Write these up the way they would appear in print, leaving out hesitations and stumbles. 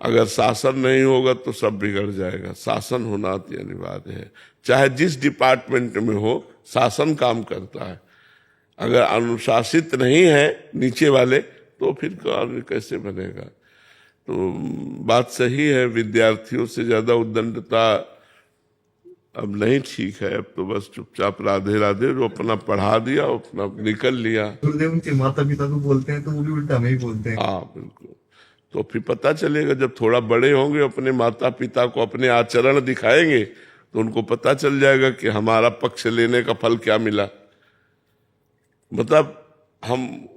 अगर शासन नहीं होगा तो सब बिगड़ जाएगा। शासन होना अति अनिवार्य है, चाहे जिस डिपार्टमेंट में हो, शासन काम करता है। अगर अनुशासित नहीं है नीचे वाले तो फिर कार्य कैसे बनेगा। तो बात सही है, विद्यार्थियों से ज्यादा उद्दंडता अब नहीं ठीक है। अब तो बस चुपचाप राधे राधे, जो अपना पढ़ा दिया अपना निकल लिया। गुरुदेव उनके माता पिता को बोलते हैं तो वो भी उल्टा हमें ही बोलते हैं। हाँ बिल्कुल। तो फिर पता चलेगा, जब थोड़ा बड़े होंगे अपने माता पिता को अपने आचरण दिखाएंगे तो उनको पता चल जाएगा कि हमारा पक्ष लेने का फल क्या मिला। मतलब हम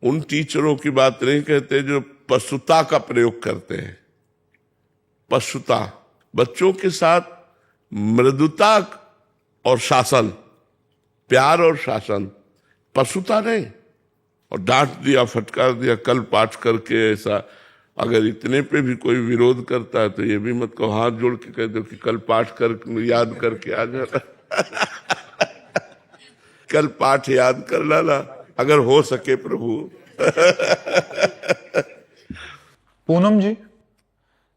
उन टीचरों की बात नहीं कहते जो पशुता का प्रयोग करते हैं। पशुता, बच्चों के साथ मृदुता और शासन, प्यार और शासन, पशुता नहीं। और डांट दिया, फटकार दिया, कल पाठ करके ऐसा। अगर इतने पे भी कोई विरोध करता है तो ये भी मत कहो, हाथ जोड़ के कह दो कि कल पाठ कर याद करके आ जाना। कल पाठ याद कर लाना अगर हो सके प्रभु। पूनम जी,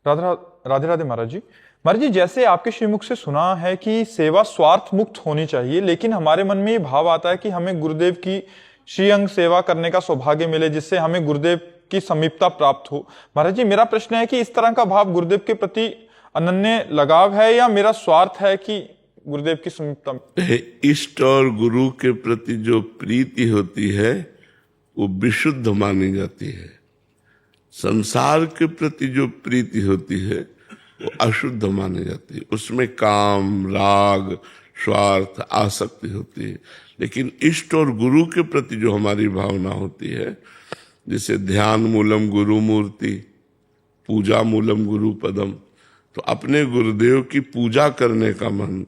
राधे राधे महाराज जी। महाराज जी, जैसे आपके श्रीमुख से सुना है कि सेवा स्वार्थ मुक्त होनी चाहिए, लेकिन हमारे मन में ये भाव आता है कि हमें गुरुदेव की श्रीअंग सेवा करने का सौभाग्य मिले, जिससे हमें गुरुदेव की समीपता प्राप्त हो। महाराज जी, मेरा प्रश्न है कि इस तरह का भाव गुरुदेव के प्रति अनन्य लगाव है या मेरा स्वार्थ है कि गुरुदेव की समीपता? इष्ट और गुरु के प्रति जो प्रीति होती है वो विशुद्ध मानी जाती है। संसार के प्रति जो प्रीति होती है वो अशुद्ध मानी जाती है। उसमें काम, राग, स्वार्थ, आसक्ति होती है। लेकिन इष्ट और गुरु के प्रति जो हमारी भावना होती है, जैसे ध्यान मूलम गुरु मूर्ति, पूजा मूलम गुरु पदम, तो अपने गुरुदेव की पूजा करने का मन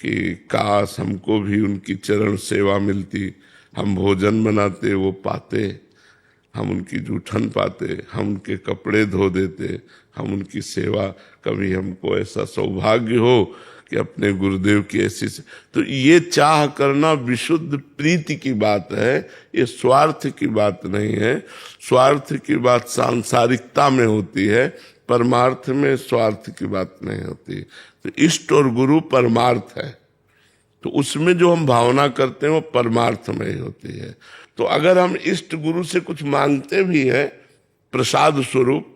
कि काश हमको भी उनकी चरण सेवा मिलती, हम भोजन बनाते वो पाते, हम उनकी जूठन पाते, हम उनके कपड़े धो देते, हम उनकी सेवा, कभी हमको ऐसा सौभाग्य हो कि अपने गुरुदेव की ऐसी तो ये चाह करना विशुद्ध प्रीति की बात है, ये स्वार्थ की बात नहीं है। स्वार्थ की बात सांसारिकता में होती है, परमार्थ में स्वार्थ की बात नहीं होती। तो इष्ट और गुरु परमार्थ है, तो उसमें जो हम भावना करते हैं वो परमार्थ में ही होती है। तो अगर हम इष्ट गुरु से कुछ मांगते भी हैं प्रसाद स्वरूप,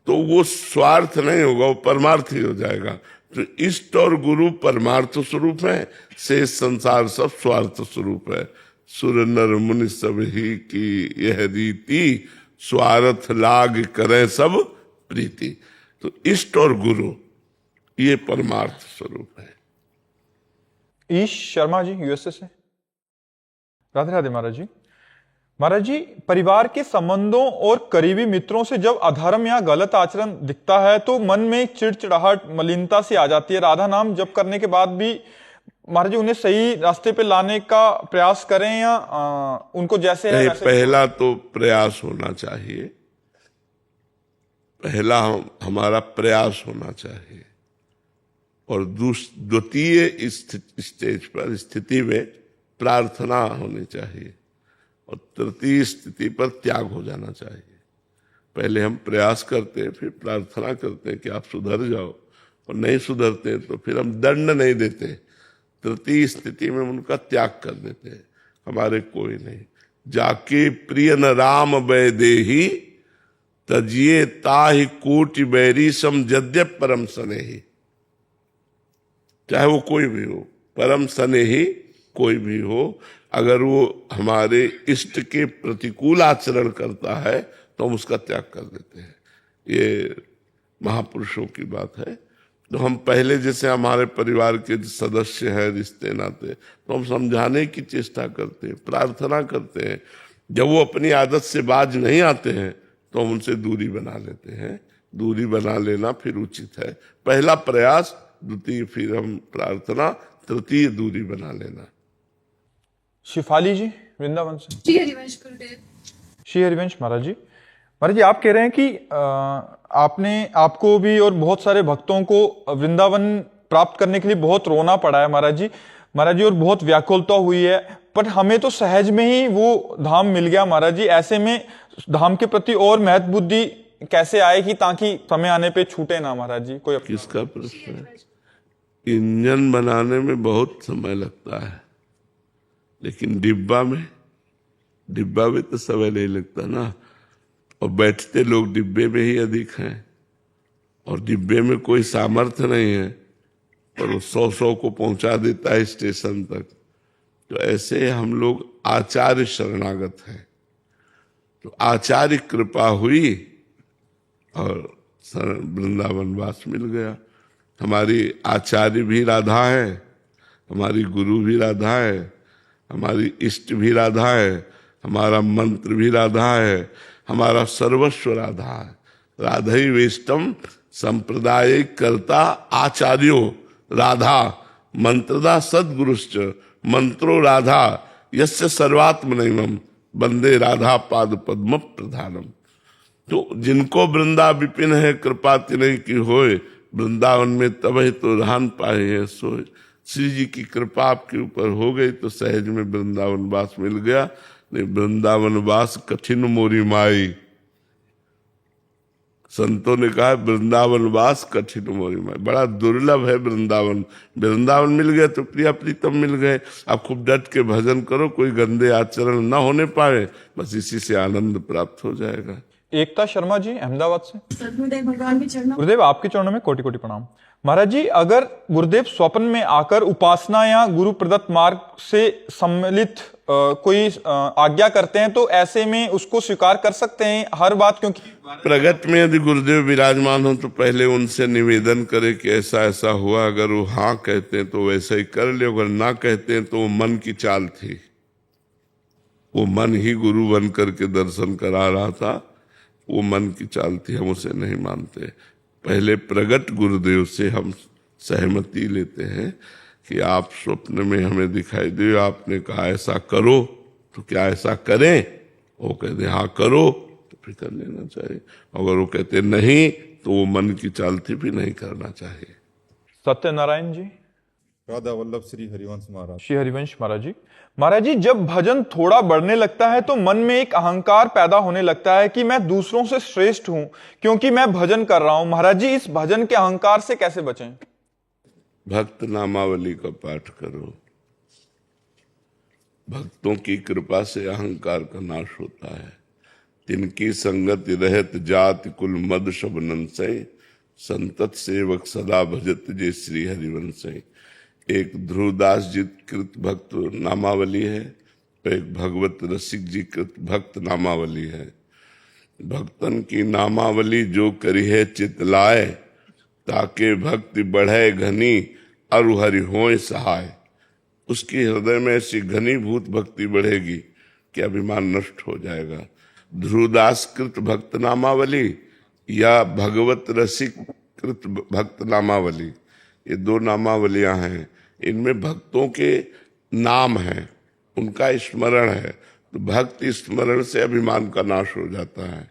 तो वो स्वार्थ नहीं होगा, वो परमार्थ ही हो जाएगा। तो इष्ट और गुरु परमार्थ स्वरूप है, शेष संसार सब स्वार्थ स्वरूप है। सुर नर मुनि सब ही की यह रीति, स्वार्थ लाग करें सब प्रीति। तो इष्ट और गुरु ये परमार्थ स्वरूप है। ईश शर्मा जी, यूएसए से। राधे राधे महाराज जी। महाराज जी, परिवार के संबंधों और करीबी मित्रों से जब अधर्म या गलत आचरण दिखता है तो मन में चिड़चिड़ाहट, मलिनता सी आ जाती है। राधा नाम जप करने के बाद भी महाराज जी उन्हें सही रास्ते पे लाने का प्रयास करें या उनको जैसे है वैसे? पहला तो प्रयास होना चाहिए, पहला हमारा प्रयास होना चाहिए। और द्वितीय स्टेज पर, स्थिति में प्रार्थना होनी चाहिए। और तृतीय स्थिति पर त्याग हो जाना चाहिए। पहले हम प्रयास करते हैं, फिर प्रार्थना करते हैं कि आप सुधर जाओ, और नहीं सुधरते तो फिर हम दंड नहीं देते। तृतीय स्थिति में उनका त्याग कर देते हैं, हमारे कोई नहीं। जाके प्रिय न राम वैदेही, तजिए ताहि कोटि बैरी सम जद्यप परम स्नेही। चाहे वो कोई भी हो, परम स्नेही कोई भी हो, अगर वो हमारे इष्ट के प्रतिकूल आचरण करता है तो हम उसका त्याग कर देते हैं। ये महापुरुषों की बात है। तो हम पहले जैसे हमारे परिवार के सदस्य हैं, रिश्ते नाते, तो हम समझाने की चेष्टा करते हैं, प्रार्थना करते हैं। जब वो अपनी आदत से बाज नहीं आते हैं तो हम उनसे दूरी बना लेते हैं। दूरी बना लेना फिर उचित है। पहला प्रयास, द्वितीय फिर हम प्रार्थना, तृतीय दूरी बना लेना। शिफाली जी, वृंदावन से। श्री हरिवंश गुरुदेव। श्री हरिवंश महाराज जी। महाराज जी, आप कह रहे हैं कि आपको भी और बहुत सारे भक्तों को वृंदावन प्राप्त करने के लिए बहुत रोना पड़ा है महाराज जी। महाराज जी, और बहुत व्याकुलता हुई है, पर हमें तो सहज में ही वो धाम मिल गया महाराज जी। ऐसे में धाम के प्रति और महत्व बुद्धि कैसे आए कि ताकि समय आने पे छूटे ना महाराज जी? कोई किसका प्रश्न है? इंजन बनाने में बहुत समय लगता है, लेकिन डिब्बा में तो समय नहीं लगता ना। और बैठते लोग डिब्बे में ही अधिक हैं, और डिब्बे में कोई सामर्थ्य नहीं है, और वो 100 को पहुंचा देता है स्टेशन तक। तो ऐसे हम लोग आचार्य शरणागत हैं। तो आचार्य कृपा हुई और वृंदावन वास मिल गया। हमारी आचार्य भी राधा है, हमारी गुरु भी राधा है, हमारी इष्ट भी राधा है, हमारा मंत्र भी राधा है, हमारा सर्वस्व राधा है। राधई वेष्टम संप्रदाय कर्ता आचार्यो राधा मंत्रदा सद्गुरुश्च मंत्रो राधा यस्य सर्वात्मनैवम वंदे राधा पाद पद्म प्रधानम। तो जिनको वृंदा विपिन है कृपा तिनहि की होए, वृंदावन में तबहि तो रहन पाए है सोए। श्री जी की कृपा आपके ऊपर हो गई तो सहज में वृंदावन वास मिल गया। नहीं वृंदावन वास कठिन मोरी माई, संतों ने कहा वृंदावन वास कठिन मोरी माई, बड़ा दुर्लभ है वृंदावन। वृंदावन मिल गया तो प्रिया प्रीतम मिल गए। आप खूब डट के भजन करो, कोई गंदे आचरण ना होने पाए, बस इसी से आनंद प्राप्त हो जाएगा। एकता शर्मा जी अहमदाबाद से। सदगुरुदेव भगवान के चरणों गुरुदेव आपके चरणों में कोटि कोटि प्रणाम। महाराज जी, अगर गुरुदेव स्वप्न में आकर उपासना या गुरु प्रदत्त मार्ग से सम्मिलित कोई आज्ञा करते हैं तो ऐसे में उसको स्वीकार कर सकते हैं हर बात? क्योंकि प्रगट में यदि गुरुदेव विराजमान हो तो पहले उनसे निवेदन करे कि ऐसा ऐसा हुआ। अगर वो हाँ कहते हैं तो वैसा ही कर ले, अगर ना कहते हैं तो वो मन की चाल थी, वो मन ही गुरु बन करके दर्शन करा रहा था, वो मन की चाल थी, हम उसे नहीं मानते। पहले प्रगट गुरुदेव से हम सहमति लेते हैं कि आप स्वप्न में हमें दिखाई दे, आपने कहा ऐसा करो, तो क्या ऐसा करें? वो कहते हाँ करो, तो फिर कर लेना चाहिए। अगर वो कहते नहीं तो वो मन की चाल थी, फिर नहीं करना चाहिए। सत्यनारायण जी। राधा वल्लभ श्री हरिवंश महाराज। श्री हरिवंश महाराज जी। महाराज जी, जब भजन थोड़ा बढ़ने लगता है तो मन में एक अहंकार पैदा होने लगता है कि मैं दूसरों से श्रेष्ठ हूं क्योंकि मैं भजन कर रहा हूं। महाराज जी, इस भजन के अहंकार से कैसे बचें? भक्त नामावली का पाठ करो। भक्तों की कृपा से अहंकार का नाश होता है। तिनकी संगति रहत जाति कुल मद सब नंसय, संतत सेवक सदा भजत जय श्री हरिवंश। एक ध्रुवदास जी कृत भक्त नामावली है, एक भगवत रसिक जी कृत भक्त नामावली है। भक्तन की नामावली जो करी है चितलाए, ताके भक्ति बढ़े घनी अरु हरि होय सहाय। उसकी हृदय में ऐसी घनीभूत भक्ति बढ़ेगी कि अभिमान नष्ट हो जाएगा। ध्रुवदास कृत भक्त नामावली या भगवत रसिक कृत भक्त नामावली, ये दो नामावलियां हैं। इनमें भक्तों के नाम हैं, उनका स्मरण है, तो भक्त स्मरण से अभिमान का नाश हो जाता है।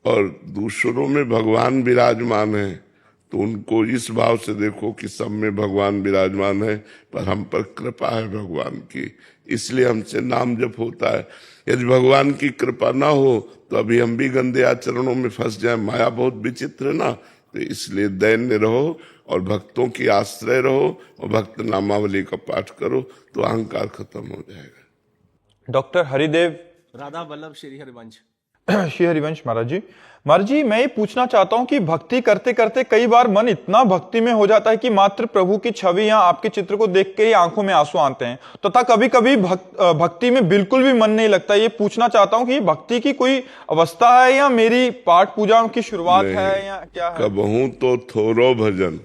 और दूसरों में भगवान विराजमान है तो उनको इस भाव से देखो कि सब में भगवान विराजमान है, पर हम पर कृपा है भगवान की, इसलिए हमसे नाम जप होता है। यदि भगवान की कृपा ना हो तो अभी हम भी गंदे आचरणों में फंस जाए। माया बहुत विचित्र है ना, तो इसलिए दैन्य रहो और भक्तों की आश्रय रहो और भक्त नामावली का पाठ करो तो अहंकार खत्म हो जाएगा। डॉक्टर हरिदेव। राधा वल्लभ श्री हरिवंश। श्री हरिवंश महाराज जी। महाराज जी, मैं ये पूछना चाहता हूं कि भक्ति करते करते कई बार मन इतना भक्ति में हो जाता है कि मात्र प्रभु की छवि या आपके चित्र को देख के ही आंखों में आंसू आते हैं, तथा कभी कभी भक्ति में बिल्कुल भी मन नहीं लगता। ये पूछना चाहता हूं कि भक्ति की कोई अवस्था है या मेरी पाठ पूजा की शुरुआत है या क्या है? कबहू तो थोरो भजन,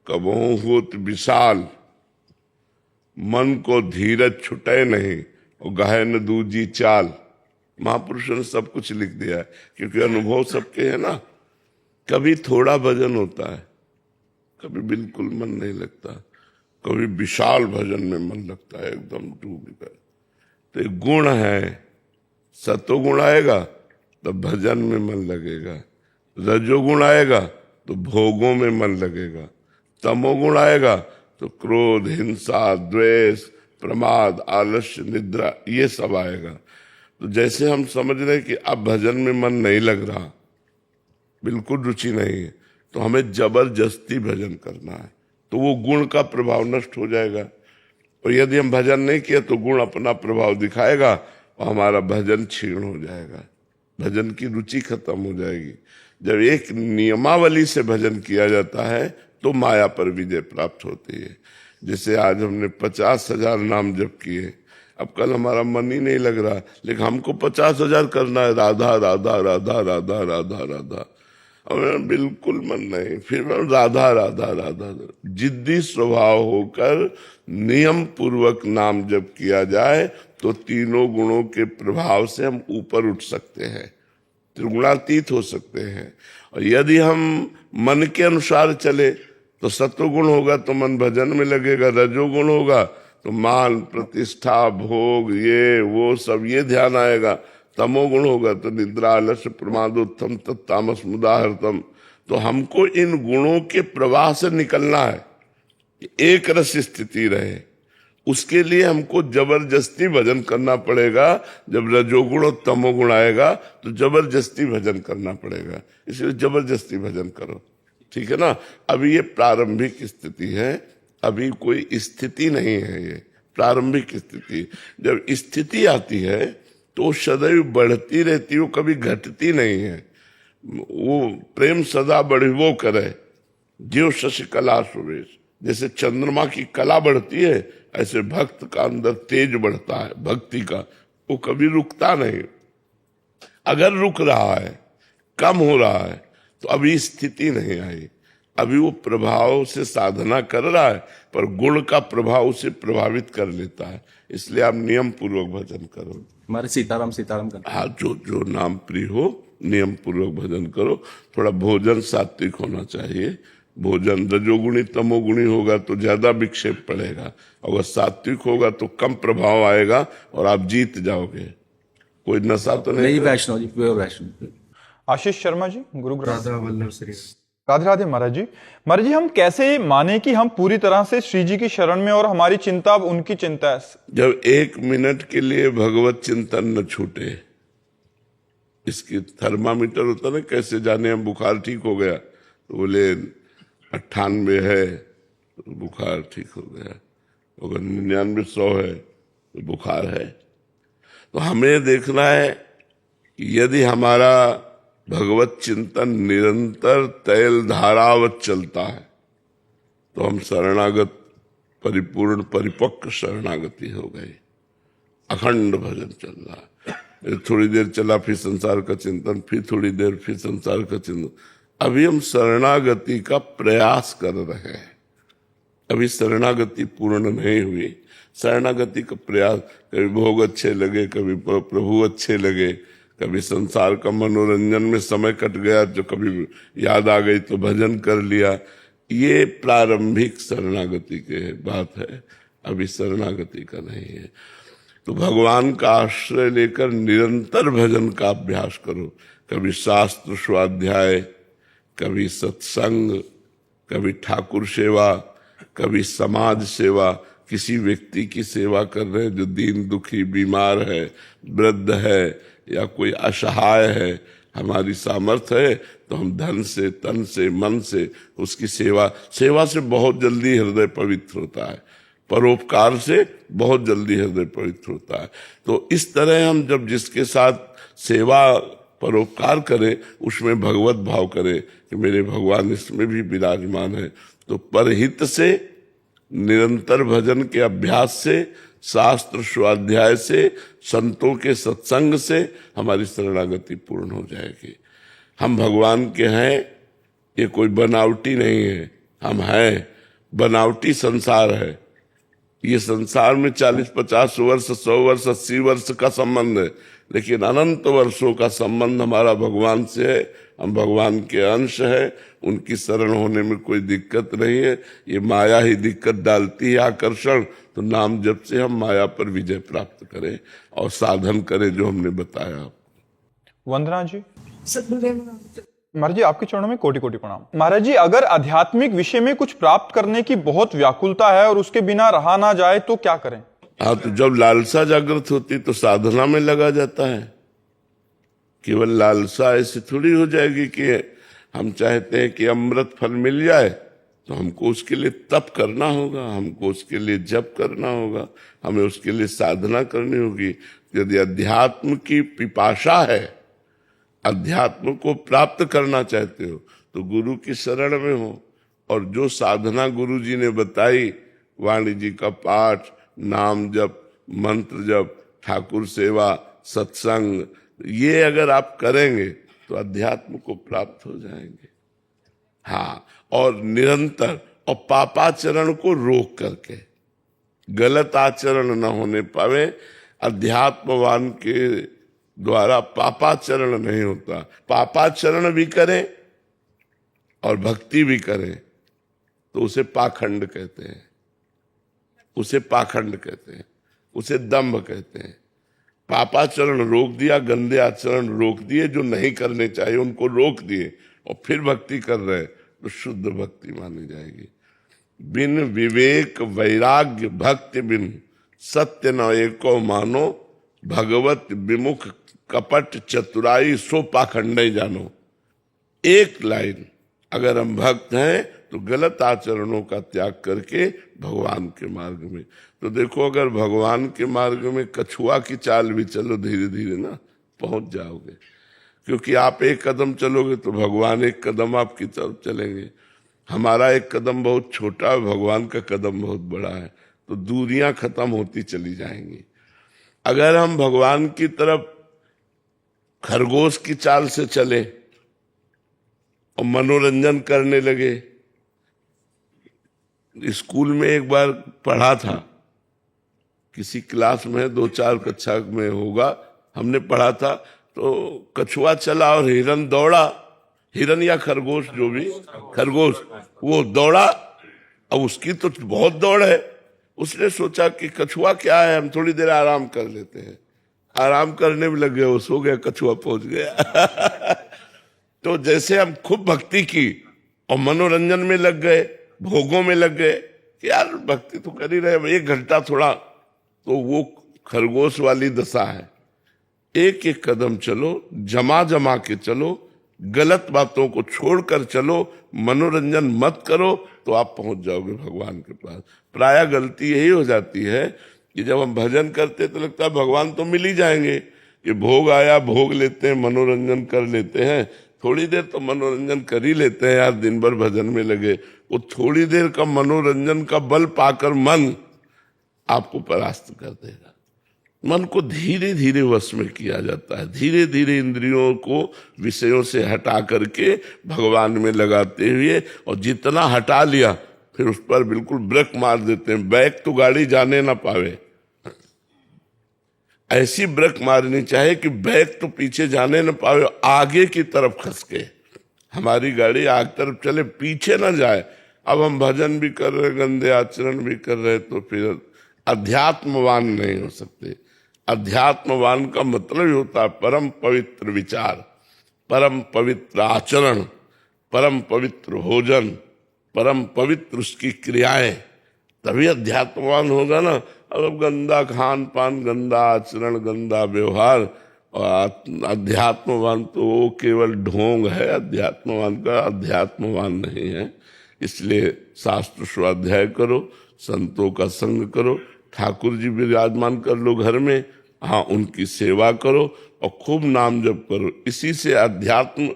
कबहू होत विशाल, मन को धीरज छुटे नहीं और गहे न दूजी चाल। महापुरुषों ने सब कुछ लिख दिया है, क्योंकि अनुभव सबके है ना। कभी थोड़ा भजन होता है, कभी बिल्कुल मन नहीं लगता, कभी विशाल भजन में मन लगता है एकदम डूब कर। तो एक गुण है, सतोगुण आएगा तो भजन में मन लगेगा, रजोगुण आएगा तो भोगों में मन लगेगा, तमोगुण आएगा तो क्रोध, हिंसा, द्वेष, प्रमाद, आलस्य, निद्रा, ये सब आएगा। तो जैसे हम समझ रहे कि अब भजन में मन नहीं लग रहा, बिल्कुल रुचि नहीं है, तो हमें जबरदस्ती भजन करना है, तो वो गुण का प्रभाव नष्ट हो जाएगा। और यदि हम भजन नहीं किए तो गुण अपना प्रभाव दिखाएगा और हमारा भजन क्षीण हो जाएगा, भजन की रुचि खत्म हो जाएगी। जब एक नियमावली से भजन किया जाता है तो माया पर विजय प्राप्त होती है। जैसे आज हमने 50,000 नाम जप किए, अब कल हमारा मन ही नहीं लग रहा, लेकिन हमको 50,000 करना है, राधा राधा राधा राधा राधा राधा, और मेरा बिल्कुल मन नहीं, फिर मैं राधा राधा राधा। जिद्दी स्वभाव होकर नियम पूर्वक नाम जप किया जाए तो तीनों गुणों के प्रभाव से हम ऊपर उठ सकते हैं, त्रिगुणातीत हो सकते हैं। और यदि हम मन के अनुसार चले तो सत्वगुण होगा तो मन भजन में लगेगा, रजोगुण होगा तो मान प्रतिष्ठा भोग ये वो सब ये ध्यान आएगा, तमोगुण होगा तो निद्रा आलस्य प्रमाद उत्तम तत्तामस मुदाहरतम। तो हमको इन गुणों के प्रवाह से निकलना है, एक रस स्थिति रहे, उसके लिए हमको जबरदस्ती भजन करना पड़ेगा। जब रजोगुण और तमोगुण आएगा तो जबरदस्ती भजन करना पड़ेगा, इसलिए जबरदस्ती भजन करो, ठीक है ना। अभी ये प्रारंभिक स्थिति है, अभी कोई स्थिति नहीं है, ये प्रारंभिक स्थिति। जब स्थिति आती है तो सदैव बढ़ती रहती है, वो कभी घटती नहीं है। वो प्रेम सदा बढ़िवो करे ज्यो शशि कला सुरेश, जैसे चंद्रमा की कला बढ़ती है ऐसे भक्त का अंदर तेज बढ़ता है भक्ति का, वो कभी रुकता नहीं। अगर रुक रहा है, कम हो रहा है, तो अभी स्थिति नहीं आई, अभी वो प्रभाव से साधना कर रहा है, पर गुण का प्रभाव उसे प्रभावित कर लेता है। इसलिए आप नियम पूर्वक भजन करो। हमारे सीताराम सीताराम करते हैं। हाँ, जो नाम प्रिय हो नियम पूर्वक भजन करो। थोड़ा भोजन सात्विक होना चाहिए, भोजन रजोगुणी तमोगुणी होगा तो ज्यादा विक्षेप पड़ेगा, अगर सात्विक होगा तो कम प्रभाव आएगा और आप जीत जाओगे। कोई नशा तो नहीं? वैष्णव जी, प्योर वैष्णव। आशीष शर्मा जी, गुरुग्राम। राधा वल्लभ श्री राधे राधे महाराज जी। महाराज जी, हम कैसे माने कि हम पूरी तरह से श्री जी की शरण में और हमारी चिंता अब उनकी चिंता है? जब 1 मिनट के लिए भगवत चिंतन न छूटे। इसकी थर्मामीटर होता ना, कैसे जाने हम बुखार ठीक हो गया, तो बोले 98 है तो बुखार ठीक हो गया, अगर 99 100 है तो बुखार है। तो हमें देखना है कि यदि हमारा भगवत चिंतन निरंतर तैल धारावत चलता है तो हम शरणागत परिपूर्ण परिपक्व शरणागति हो गई। अखंड भजन चल रहा है, थोड़ी देर चला फिर संसार का चिंतन, फिर थोड़ी देर फिर संसार का चिंतन। अभी हम शरणागति का प्रयास कर रहे हैं, अभी शरणागति पूर्ण नहीं हुई। शरणागति का प्रयास, कभी भोग अच्छे लगे, कभी प्रभु अच्छे लगे, कभी संसार का मनोरंजन में समय कट गया, जो कभी याद आ गई तो भजन कर लिया। ये प्रारंभिक शरणागति के बात है, अभी शरणागति का नहीं है। तो भगवान का आश्रय लेकर निरंतर भजन का अभ्यास करो। कभी शास्त्र स्वाध्याय, कभी सत्संग, कभी ठाकुर सेवा, कभी समाज सेवा, किसी व्यक्ति की सेवा कर रहे हैं जो दीन दुखी बीमार है, वृद्ध है या कोई असहाय है, हमारी सामर्थ्य है तो हम धन से तन से मन से उसकी सेवा से बहुत जल्दी हृदय पवित्र होता है, परोपकार से बहुत जल्दी हृदय पवित्र होता है। तो इस तरह हम जब जिसके साथ सेवा परोपकार करें उसमें भगवत भाव करें कि मेरे भगवान इसमें भी विराजमान है, तो परहित से निरंतर भजन के अभ्यास से, शास्त्र स्वाध्याय से, संतों के सत्संग से हमारी शरणागति पूर्ण हो जाएगी। हम भगवान के हैं, ये कोई बनावटी नहीं है, हम हैं। बनावटी संसार है, ये संसार में 40-50 वर्ष 100 वर्ष 80 वर्ष का संबंध है, लेकिन अनंत वर्षों का संबंध हमारा भगवान से है। हम भगवान के अंश है, उनकी शरण होने में कोई दिक्कत नहीं है। ये माया ही दिक्कत डालती है, आकर्षण। तो नाम जप से हम माया पर विजय प्राप्त करें और साधन करें जो हमने बताया। वंदना जी। महाराज जी, आपके चरणों में कोटि कोटि प्रणाम। महाराज जी, अगर आध्यात्मिक विषय में कुछ प्राप्त करने की बहुत व्याकुलता है और उसके बिना रहा ना जाए तो क्या करें? हाँ, तो जब लालसा जागृत होती तो साधना में लगा जाता है। केवल लालसा ऐसे थोड़ी हो जाएगी कि हम चाहते हैं कि अमृत फल मिल जाए, तो हमको उसके लिए तप करना होगा, हमको उसके लिए जप करना होगा, हमें उसके लिए साधना करनी होगी। यदि अध्यात्म की पिपाशा है, अध्यात्म को प्राप्त करना चाहते हो, तो गुरु की शरण में हो। और जो साधना गुरु जी ने बताई, वाणी जी का पाठ, नाम जप, मंत्र जप, ठाकुर सेवा, सत्संग, ये अगर आप करेंगे तो अध्यात्म को प्राप्त हो जाएंगे। हाँ, और निरंतर, और पापाचरण को रोक करके, गलत आचरण न होने पावे। अध्यात्मवान के द्वारा पापाचरण नहीं होता। पापाचरण भी करें और भक्ति भी करें तो उसे पाखंड कहते हैं, उसे पाखंड कहते हैं, उसे दंभ कहते हैं। पापाचरण रोक दिया, गंदे आचरण रोक दिए, जो नहीं करने चाहिए उनको रोक दिए, और फिर भक्ति कर रहे, तो शुद्ध भक्ति मानी जाएगी। बिन विवेक वैराग्य भक्ति बिन, सत्य न एको मानो, भगवत विमुख कपट चतुराई सो पाखंडे जानो। एक लाइन, अगर हम भक्त हैं तो गलत आचरणों का त्याग करके भगवान के मार्ग में। तो देखो, अगर भगवान के मार्ग में कछुआ की चाल भी चलो, धीरे धीरे ना पहुंच जाओगे, क्योंकि आप एक कदम चलोगे तो भगवान एक कदम आपकी तरफ चलेंगे। हमारा एक कदम बहुत छोटा है, भगवान का कदम बहुत बड़ा है, तो दूरियां खत्म होती चली जाएंगी। अगर हम भगवान की तरफ खरगोश की चाल से चले और मनोरंजन करने लगे, स्कूल में एक बार पढ़ा था, किसी क्लास में 2-4 कक्षा में होगा, हमने पढ़ा था, तो कछुआ चला और हिरन दौड़ा, हिरन या खरगोश, जो भी, खरगोश, वो दौड़ा, अब उसकी तो बहुत दौड़ है। उसने सोचा कि कछुआ क्या है, हम थोड़ी देर आराम कर लेते हैं। आराम करने में लग गया, वो सो गया, कछुआ पहुंच गया। तो जैसे हम खूब भक्ति की और मनोरंजन में लग गए, भोगों में लग गए कि यार भक्ति तो कर ही रहे, 1 घंटा थोड़ा, तो वो खरगोश वाली दशा है। एक एक कदम चलो, जमा जमा के चलो, गलत बातों को छोड़कर चलो, मनोरंजन मत करो, तो आप पहुंच जाओगे भगवान के पास। प्रायः गलती यही हो जाती है कि जब हम भजन करते तो लगता है भगवान तो मिल ही जाएंगे, ये भोग आया, भोग लेते हैं, मनोरंजन कर लेते हैं, थोड़ी देर तो मनोरंजन कर ही लेते हैं यार, दिन भर भजन में लगे। वो थोड़ी देर का मनोरंजन का बल पाकर मन आपको परास्त कर देगा। मन को धीरे धीरे वश में किया जाता है, धीरे धीरे इंद्रियों को विषयों से हटा करके भगवान में लगाते हुए, और जितना हटा लिया फिर उस पर बिल्कुल ब्रेक मार देते हैं, बैक तो गाड़ी जाने ना पावे। ऐसी ब्रेक मारनी चाहिए कि बैक तो पीछे जाने न पावे, आगे की तरफ खस के हमारी गाड़ी आगे तरफ चले, पीछे ना जाए। अब हम भजन भी कर रहे, गंदे आचरण भी कर रहे, तो फिर अध्यात्मवान नहीं हो सकते। अध्यात्मवान का मतलब ही होता है परम पवित्र विचार, परम पवित्र आचरण, परम पवित्र भोजन, परम पवित्र उसकी क्रियाएं, तभी अध्यात्मवान होगा ना। अब गंदा खान पान, गंदा आचरण, गंदा व्यवहार, और अध्यात्मवान तो वो केवल ढोंग है, अध्यात्मवान का अध्यात्मवान नहीं है। इसलिए शास्त्र स्वाध्याय करो, संतों का संग करो, ठाकुर जी विराजमान कर लो घर में, हाँ उनकी सेवा करो और खूब नाम जप करो। इसी से अध्यात्म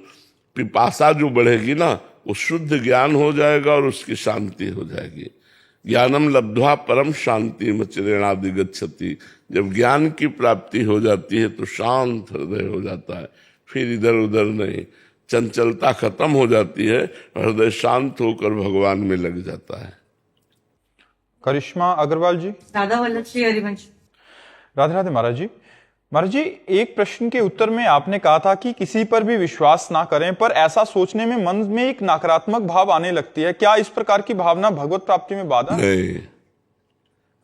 पिपासा जो बढ़ेगी ना, वो शुद्ध ज्ञान हो जाएगा और उसकी शांति हो जाएगी। ज्ञानम लब्ध्वा परम शांति मचिरेणादि गच्छति। जब ज्ञान की प्राप्ति हो जाती है तो शांत हृदय हो जाता है, फिर इधर उधर नहीं, चंचलता खत्म हो जाती है, हृदय शांत होकर भगवान में लग जाता है। करिश्मा अग्रवाल जी। राधा वल्लभ श्री हरिवंश। राधे राधे महाराज जी। महाराज जी, एक प्रश्न के उत्तर में आपने कहा था कि किसी पर भी विश्वास ना करें, पर ऐसा सोचने में मन में एक नकारात्मक भाव आने लगती है। क्या इस प्रकार की भावना भगवत प्राप्ति में बाधा है? नहीं,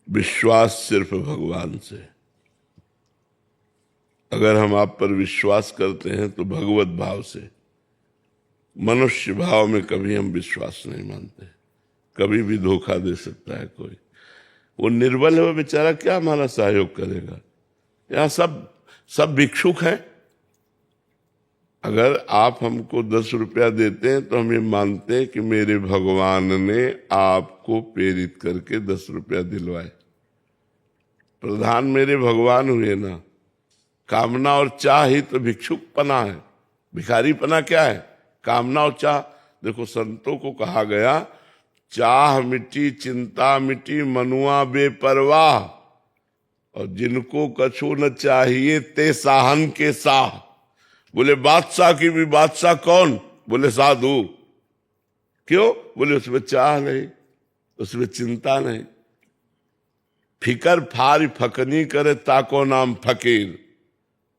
विश्वास सिर्फ भगवान से। अगर हम आप पर विश्वास करते हैं तो भगवत भाव से। मनुष्य भाव में कभी हम विश्वास नहीं मानते, कभी भी धोखा दे सकता है कोई। वो निर्बल है, वो बेचारा क्या हमारा सहयोग करेगा? यहाँ सब भिक्षुक हैं, अगर आप हमको 10 रुपया देते हैं तो हम ये मानते हैं कि मेरे भगवान ने आपको प्रेरित करके 10 रुपया दिलवाए। प्रधान मेरे भगवान हुए ना। कामना और चाह ही तो भिक्षुकपना है। भिखारीपना क्या है? कामना और चाह। देखो संतों को कहा गया, चाह मिटी चिंता मिटी मनुआ बेपरवाह, और जिनको कछु न चाहिए ते साहन के साह। बोले बादशाह की भी बादशाह कौन? बोले साधु। क्यों? बोले उसमें चाह नहीं, उसमें चिंता नहीं। फिकर फार फकनी करे ताको नाम फकीर।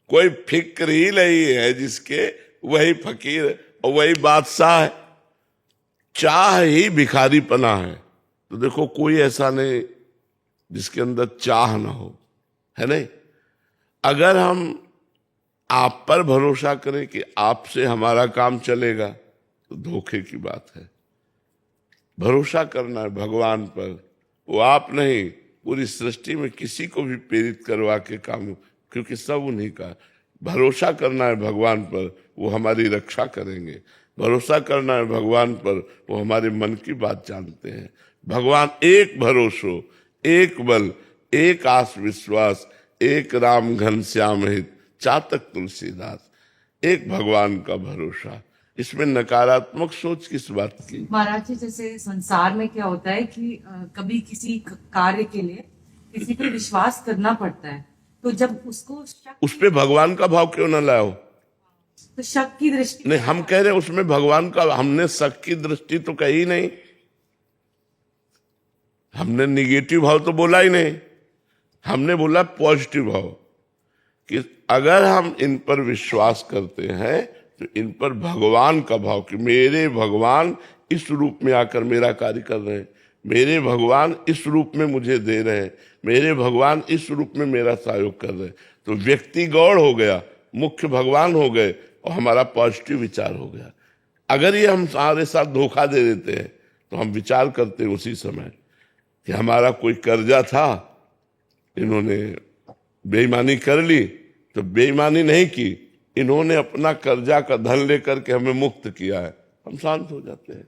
कोई फिक्र ही नहीं है जिसके, वही फकीर है और वही बादशाह है। चाह ही भिखारीपना है। तो देखो कोई ऐसा नहीं जिसके अंदर चाह ना हो, है नहीं। अगर हम आप पर भरोसा करें कि आपसे हमारा काम चलेगा तो धोखे की बात है। भरोसा करना है भगवान पर। वो आप नहीं, पूरी सृष्टि में किसी को भी प्रेरित करवा के काम, क्योंकि सब उन्हीं का। भरोसा करना है भगवान पर, वो हमारी रक्षा करेंगे। भरोसा करना है भगवान पर, वो हमारे मन की बात जानते हैं। भगवान एक भरोसो, एक बल, एक आस विश्वास, एक राम घनश्याम हित, चातक तुलसीदास। एक भगवान का भरोसा। इसमें नकारात्मक सोच किस बात की? महाराज जी, जैसे संसार में क्या होता है कि कभी किसी कार्य के लिए किसी पर विश्वास करना पड़ता है, तो जब उसको शक, उस पे भगवान का भाव क्यों न लाओ? तो शक की दृष्टि नहीं, हम कह रहे हैं उसमें भगवान का, हमने शक की दृष्टि तो कही नहीं, हमने निगेटिव भाव तो बोला ही नहीं। हमने बोला पॉजिटिव भाव कि अगर हम इन पर विश्वास करते हैं तो इन पर भगवान का भाव कि मेरे भगवान इस रूप में आकर मेरा कार्य कर रहे हैं, मेरे भगवान इस रूप में मुझे दे रहे हैं, मेरे भगवान इस रूप में मेरा सहयोग कर रहे हैं। तो व्यक्ति गौड़ हो गया, मुख्य भगवान हो गए और हमारा पॉजिटिव विचार हो गया। अगर ये हम हमारे साथ धोखा दे देते हैं तो हम विचार करते हैं उसी समय कि हमारा कोई कर्जा था, इन्होंने बेईमानी कर ली, तो बेईमानी नहीं की, इन्होंने अपना कर्जा का धन लेकर के हमें मुक्त किया है, हम शांत हो जाते हैं।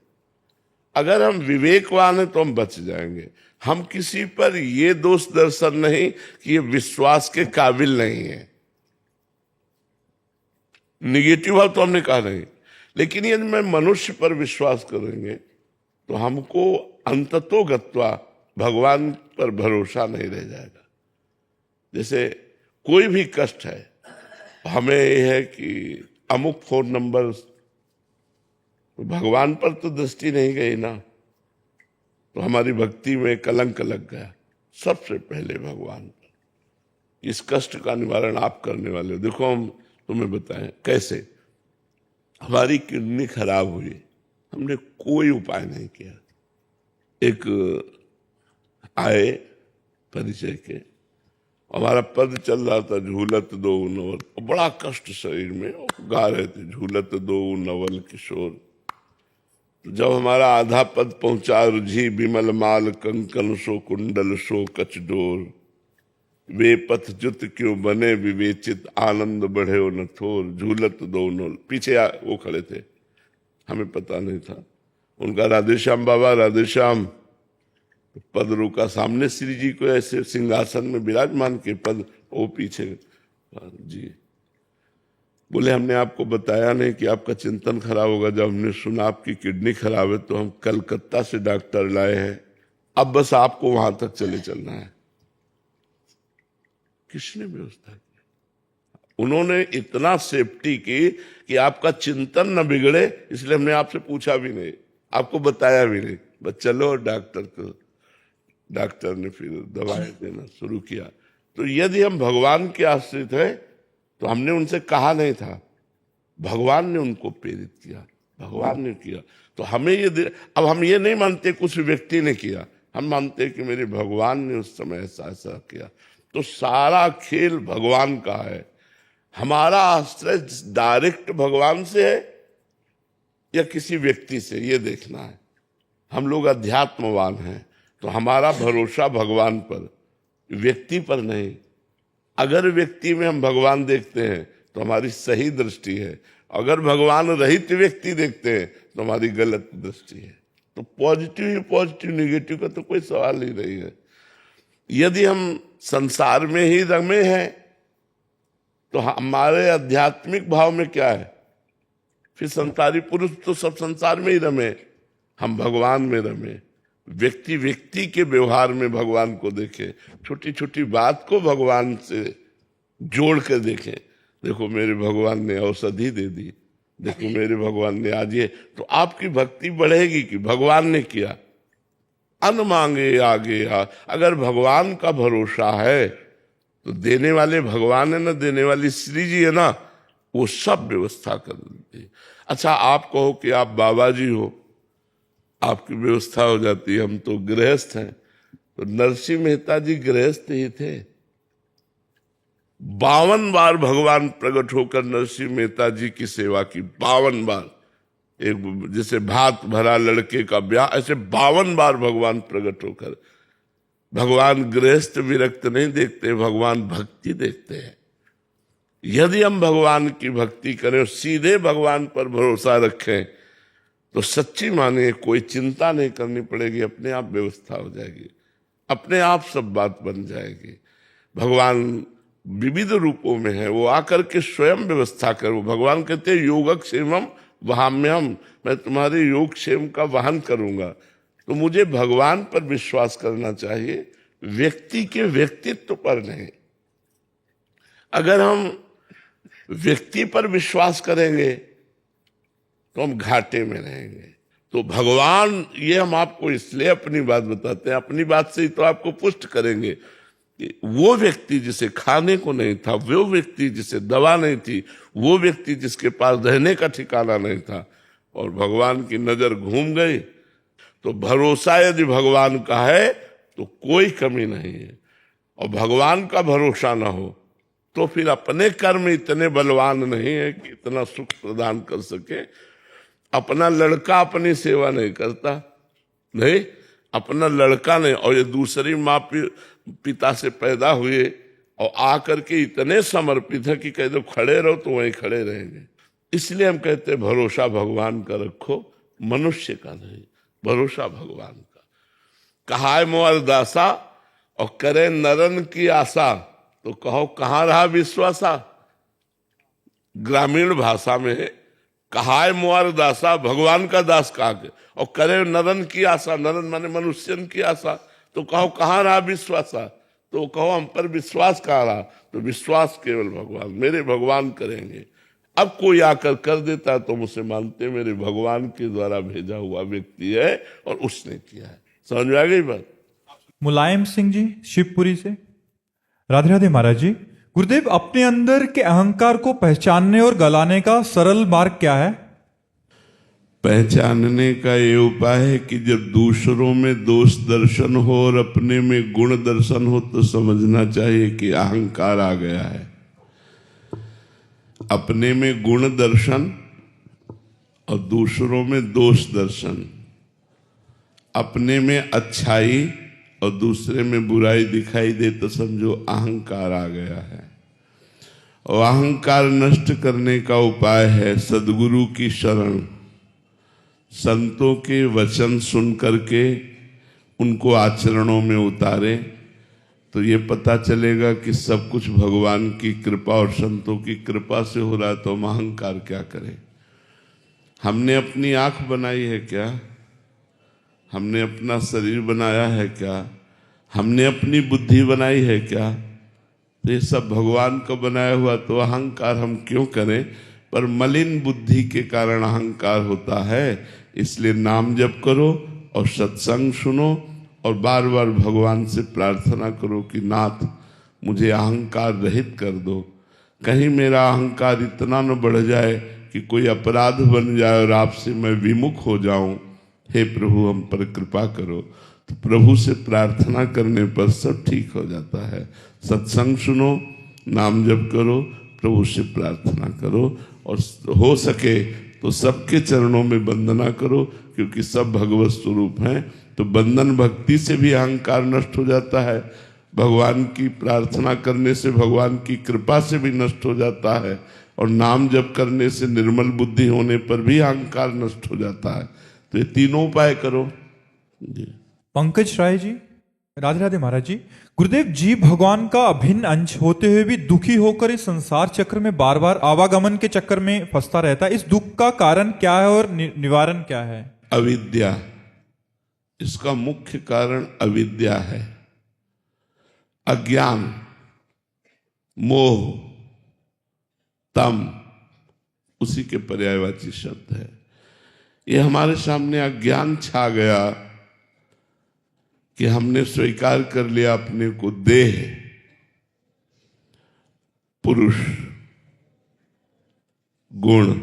अगर हम विवेकवान हैं तो हम बच जाएंगे। हम किसी पर ये दोष दर्शन नहीं कि ये विश्वास के काबिल नहीं है। निगेटिव भाव तो हमने कहा नहीं, लेकिन यदि मैं मनुष्य पर विश्वास करेंगे तो हमको अंततोगत्वा भगवान पर भरोसा नहीं रह जाएगा। जैसे कोई भी कष्ट है, हमें यह है कि अमुक फोन नंबर, भगवान पर तो दृष्टि नहीं गई ना, तो हमारी भक्ति में कलंक लग गया। सबसे पहले भगवान पर। इस कष्ट का निवारण आप करने वाले हो। देखो हम तुम्हें बताएं कैसे। हमारी किडनी खराब हुई, हमने कोई उपाय नहीं किया। एक आए परिचय के, हमारा पद चल रहा था झूलत दो नवल, बड़ा कष्ट शरीर में, गा रहे थे झूलत दो नवल किशोर। तो जब हमारा आधा पद पहुंचा, रुझी बिमल माल कंकन सो कुंडल सो कचडोर, वे पथ जुत क्यों बने विवेचित, आनंद बढ़े न थोर, झूलत दो नवल। पीछे वो खड़े थे, हमें पता नहीं था उनका। राधेश्याम बाबा, राधेश्याम। पद रुका, सामने श्री जी को ऐसे सिंहासन में विराजमान के पद, वो पीछे जी। बोले हमने आपको बताया नहीं कि आपका चिंतन खराब होगा। जब हमने सुना आपकी किडनी खराब है तो हम कलकत्ता से डॉक्टर लाए हैं, अब बस आपको वहां तक चले चलना है। किसने व्यवस्था की? उन्होंने इतना सेफ्टी की कि आपका चिंतन न बिगड़े, इसलिए हमने आपसे पूछा भी नहीं, आपको बताया भी नहीं, बस चलो डॉक्टर को। डॉक्टर ने फिर दवाएं देना शुरू किया। तो यदि हम भगवान के आश्रित हैं तो हमने उनसे कहा नहीं था, भगवान ने उनको प्रेरित किया, भगवान ने किया। तो हमें ये, अब हम ये नहीं मानते कुछ व्यक्ति ने किया, हम मानते कि मेरे भगवान ने उस समय ऐसा ऐसा किया। तो सारा खेल भगवान का है। हमारा आश्रय डायरेक्ट भगवान से है या किसी व्यक्ति से, ये देखना है। हम लोग अध्यात्मवान हैं तो हमारा भरोसा भगवान पर, व्यक्ति पर नहीं। अगर व्यक्ति में हम भगवान देखते हैं तो हमारी सही दृष्टि है। अगर भगवान रहित व्यक्ति देखते हैं तो हमारी गलत दृष्टि है। तो पॉजिटिव ही पॉजिटिव, निगेटिव का तो कोई सवाल ही नहीं है। यदि हम संसार में ही रमे हैं तो हमारे आध्यात्मिक भाव में क्या है? फिर संसारी पुरुष तो सब संसार में ही रमे, हम भगवान में रमे। व्यक्ति व्यक्ति के व्यवहार में भगवान को देखे, छोटी छोटी बात को भगवान से जोड़ कर देखें। देखो मेरे भगवान ने औषधि दे दी, देखो मेरे भगवान ने आज ये, तो आपकी भक्ति बढ़ेगी कि भगवान ने किया। अन्न मांगे आगे अगर भगवान का भरोसा है तो देने वाले भगवान है ना, देने वाली श्री जी है ना, वो सब व्यवस्था कर देती है। अच्छा आप कहो कि आप बाबा जी हो, आपकी व्यवस्था हो जाती है, हम तो गृहस्थ हैं। तो नरसिंह मेहता जी गृहस्थ ही थे। 52 बार भगवान प्रकट होकर नरसिंह मेहता जी की सेवा की, 52 बार। एक जैसे भात भरा लड़के का ब्याह, ऐसे 52 बार भगवान प्रकट होकर। भगवान गृहस्थ विरक्त नहीं देखते, भगवान भक्ति देखते हैं। यदि हम भगवान की भक्ति करें और सीधे भगवान पर भरोसा रखें तो सच्ची माने कोई चिंता नहीं करनी पड़ेगी, अपने आप व्यवस्था हो जाएगी, अपने आप सब बात बन जाएगी। भगवान विविध रूपों में है, वो आकर के स्वयं व्यवस्था करो। भगवान कहते हैं योगक्षेमम वहाम्यहम, मैं तुम्हारे योगक्षेम का वहन करूंगा। तो मुझे भगवान पर विश्वास करना चाहिए, व्यक्ति के व्यक्तित्व पर नहीं। अगर हम व्यक्ति पर विश्वास करेंगे तो हम घाटे में रहेंगे। तो भगवान, ये हम आपको इसलिए अपनी बात बताते हैं, अपनी बात से ही तो आपको पुष्ट करेंगे कि वो व्यक्ति जिसे खाने को नहीं था, वो व्यक्ति जिसे दवा नहीं थी, वो व्यक्ति जिसके पास रहने का ठिकाना नहीं था, और भगवान की नजर घूम गई। तो भरोसा यदि भगवान का है तो कोई कमी नहीं है, और भगवान का भरोसा ना हो तो फिर अपने कर्म इतने बलवान नहीं है कि इतना सुख प्रदान कर सके। अपना लड़का अपनी सेवा नहीं करता, नहीं अपना लड़का नहीं, और ये दूसरी माँ पिता से पैदा हुए और आकर के इतने समर्पित है कि कह दो खड़े रहो तो वहीं खड़े रहेंगे। इसलिए हम कहते हैं भरोसा भगवान का रखो, मनुष्य का नहीं, भरोसा भगवान का। कहा मोर दासा और करे नरन की आशा, तो कहो कहाँ रहा विश्वासा। ग्रामीण भाषा में कहा मोर दासा, भगवान का दास कहा के, और करे नरन की आशा, नरन माने मनुष्यन की आशा, तो कहो कहाँ रहा विश्वासा। तो कहो हम पर विश्वास कहाँ रहा, तो विश्वास केवल भगवान, मेरे भगवान करेंगे। अब कोई आकर कर देता है तो मुझसे मानते मेरे भगवान के द्वारा भेजा हुआ व्यक्ति है और उसने किया है। समझ में आ गई बात? मुलायम सिंह जी शिवपुरी से। राधे राधे महाराज जी। गुरुदेव, अपने अंदर के अहंकार को पहचानने और गलाने का सरल मार्ग क्या है? पहचानने का ये उपाय है कि जब दूसरों में दोष दर्शन हो और अपने में गुण दर्शन हो तो समझना चाहिए कि अहंकार आ गया है। अपने में गुण दर्शन और दूसरों में दोष दर्शन, अपने में अच्छाई और दूसरे में बुराई दिखाई दे तो समझो अहंकार आ गया है। और अहंकार नष्ट करने का उपाय है सद्गुरु की शरण, संतों के वचन सुन करके उनको आचरणों में उतारे तो ये पता चलेगा कि सब कुछ भगवान की कृपा और संतों की कृपा से हो रहा है। तो हम अहंकार क्या करें? हमने अपनी आंख बनाई है क्या? हमने अपना शरीर बनाया है क्या? हमने अपनी बुद्धि बनाई है क्या? तो ये सब भगवान का बनाया हुआ, तो अहंकार हम क्यों करें? पर मलिन बुद्धि के कारण अहंकार होता है। इसलिए नाम जप करो और सत्संग सुनो और बार बार भगवान से प्रार्थना करो कि नाथ मुझे अहंकार रहित कर दो, कहीं मेरा अहंकार इतना न बढ़ जाए कि कोई अपराध बन जाए और आपसे मैं विमुख हो जाऊं। हे प्रभु हम पर कृपा करो। तो प्रभु से प्रार्थना करने पर सब ठीक हो जाता है। सत्संग सुनो, नाम जप करो, प्रभु से प्रार्थना करो और हो सके तो सबके चरणों में वंदना करो, क्योंकि सब भगवत स्वरूप हैं। तो बंधन भक्ति से भी अहंकार नष्ट हो जाता है, भगवान की प्रार्थना करने से भगवान की कृपा से भी नष्ट हो जाता है, और नाम जप करने से निर्मल बुद्धि होने पर भी अहंकार नष्ट हो जाता है। तो ये तीनों उपाय करो जी। पंकज राय जी, राधे राधे महाराज जी। गुरुदेव, जीव भगवान का अभिन्न अंश होते हुए भी दुखी होकर इस संसार चक्र में बार बार आवागमन के चक्कर में फंसता रहता है। इस दुख का कारण क्या है और निवारण क्या है? अविद्या, इसका मुख्य कारण अविद्या है। अज्ञान, मोह, तम उसी के पर्यायवाची शब्द है। ये हमारे सामने अज्ञान छा गया कि हमने स्वीकार कर लिया अपने को देह, पुरुष, गुण।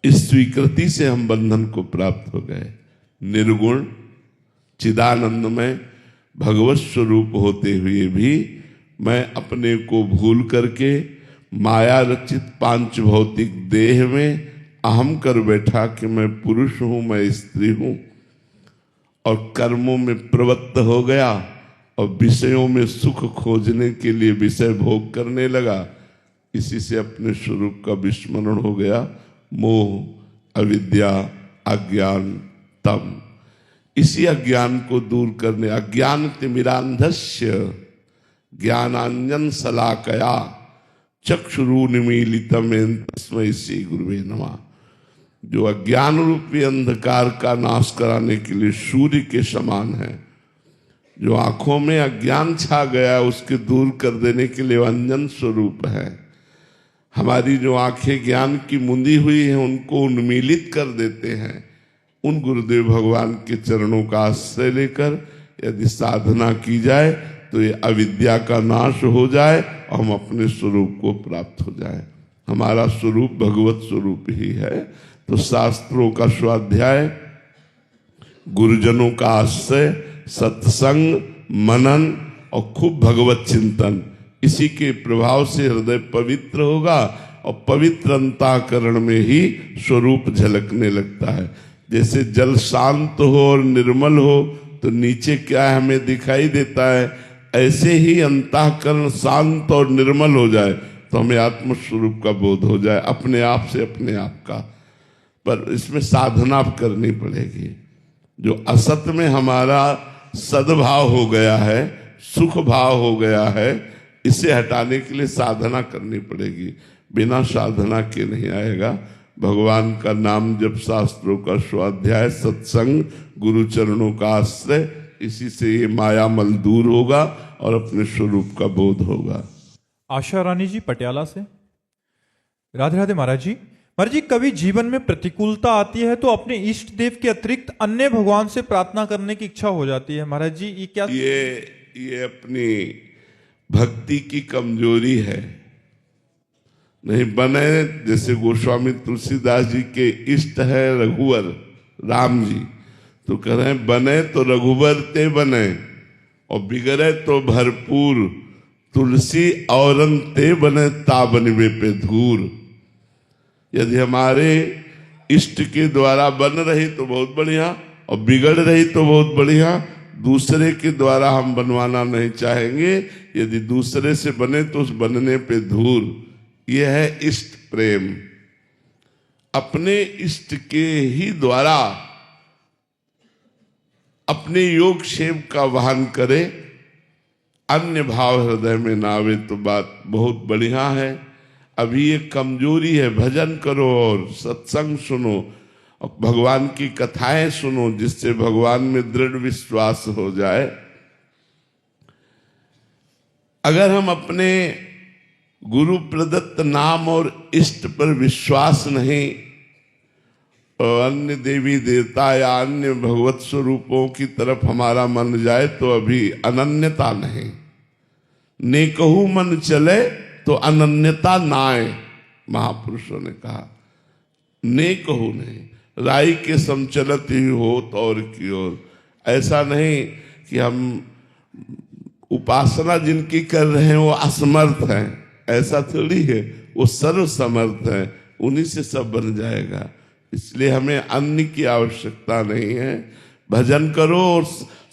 इस स्वीकृति से हम बंधन को प्राप्त हो गए। निर्गुण चिदानंदमय भगवत स्वरूप होते हुए भी मैं अपने को भूल करके माया रचित पांच भौतिक देह में अहम कर बैठा कि मैं पुरुष हूं, मैं स्त्री हूं, और कर्मों में प्रवृत्त हो गया और विषयों में सुख खोजने के लिए विषय भोग करने लगा। इसी से अपने स्वरूप का विस्मरण हो गया। मोह, अविद्या, अज्ञान, तम। इसी अज्ञान को दूर करने, अज्ञान तिमिरांधस्य ज्ञानांजन शलाकया चक्षुरुन्मीलितम तस्मै श्री गुरुवे नमः। जो अज्ञान रूपी अंधकार का नाश कराने के लिए सूर्य के समान है। जो आंखों में अज्ञान छा गया उसके दूर कर देने के लिए अंजन स्वरूप है। हमारी जो आंखें ज्ञान की मुंदी हुई हैं उनको उन्मीलित कर देते हैं। उन गुरुदेव भगवान के चरणों का आश्रय लेकर यदि साधना की जाए तो ये अविद्या का नाश हो जाए और हम अपने स्वरूप को प्राप्त हो जाए। हमारा स्वरूप भगवत स्वरूप ही है। तो शास्त्रों का स्वाध्याय, गुरुजनों का आश्रय, सत्संग, मनन और खूब भगवत चिंतन, इसी के प्रभाव से हृदय पवित्र होगा और पवित्र अंतःकरण में ही स्वरूप झलकने लगता है। जैसे जल शांत हो और निर्मल हो तो नीचे क्या हमें दिखाई देता है, ऐसे ही अंतःकरण शांत और निर्मल हो जाए तो हमें आत्मस्वरूप का बोध हो जाए, अपने आप से अपने आप का। पर इसमें साधना करनी पड़ेगी। जो असत में हमारा सद्भाव हो गया है, सुख भाव हो गया है, इसे हटाने के लिए साधना करनी पड़ेगी। बिना साधना के नहीं आएगा। भगवान का नाम जप, शास्त्रों का स्वाध्याय, सत्संग, गुरु चरणों का आश्रय, इसी से ये माया मल दूर होगा और अपने स्वरूप का बोध होगा। आशा रानी जी पटियाला से, राधे राधे महाराज जी। महाराज जी, कभी जीवन में प्रतिकूलता आती है तो अपने इष्ट देव के अतिरिक्त अन्य भगवान से प्रार्थना करने की इच्छा हो जाती है। महाराज जी, ये क्या? ये अपनी भक्ति की कमजोरी है। नहीं बने, जैसे गोस्वामी तुलसीदास जी के इष्ट है रघुवर राम जी, तो कह रहे हैं बने तो रघुवर ते बने और बिगड़े तो भरपूर, तुलसी औरन ते बने ताबनवे पे धूर। यदि हमारे इष्ट के द्वारा बन रही तो बहुत बढ़िया और बिगड़ रही तो बहुत बढ़िया। दूसरे के द्वारा हम बनवाना नहीं चाहेंगे। यदि दूसरे से बने तो उस बनने पे धूर। यह है इष्ट प्रेम। अपने इष्ट के ही द्वारा अपने योग क्षेम का वहन करे, अन्य भाव हृदय में ना आवे तो बात बहुत बढ़िया है। अभी ये कमजोरी है। भजन करो और सत्संग सुनो और भगवान की कथाएं सुनो, जिससे भगवान में दृढ़ विश्वास हो जाए। अगर हम अपने गुरु प्रदत्त नाम और इष्ट पर विश्वास नहीं और अन्य देवी देवता या अन्य भगवत स्वरूपों की तरफ हमारा मन जाए तो अभी अनन्यता नहीं। नेकहु मन चले तो अनन्यता नाय, महापुरुषों ने कहा। नेकहु नहीं, राई के समचलत ही हो तो और की ओर। ऐसा नहीं कि हम उपासना जिनकी कर रहे हैं वो असमर्थ हैं, ऐसा थोड़ी है। वो सर्व समर्थ है, उन्हीं से सब बन जाएगा। इसलिए हमें अन्य की आवश्यकता नहीं है। भजन करो और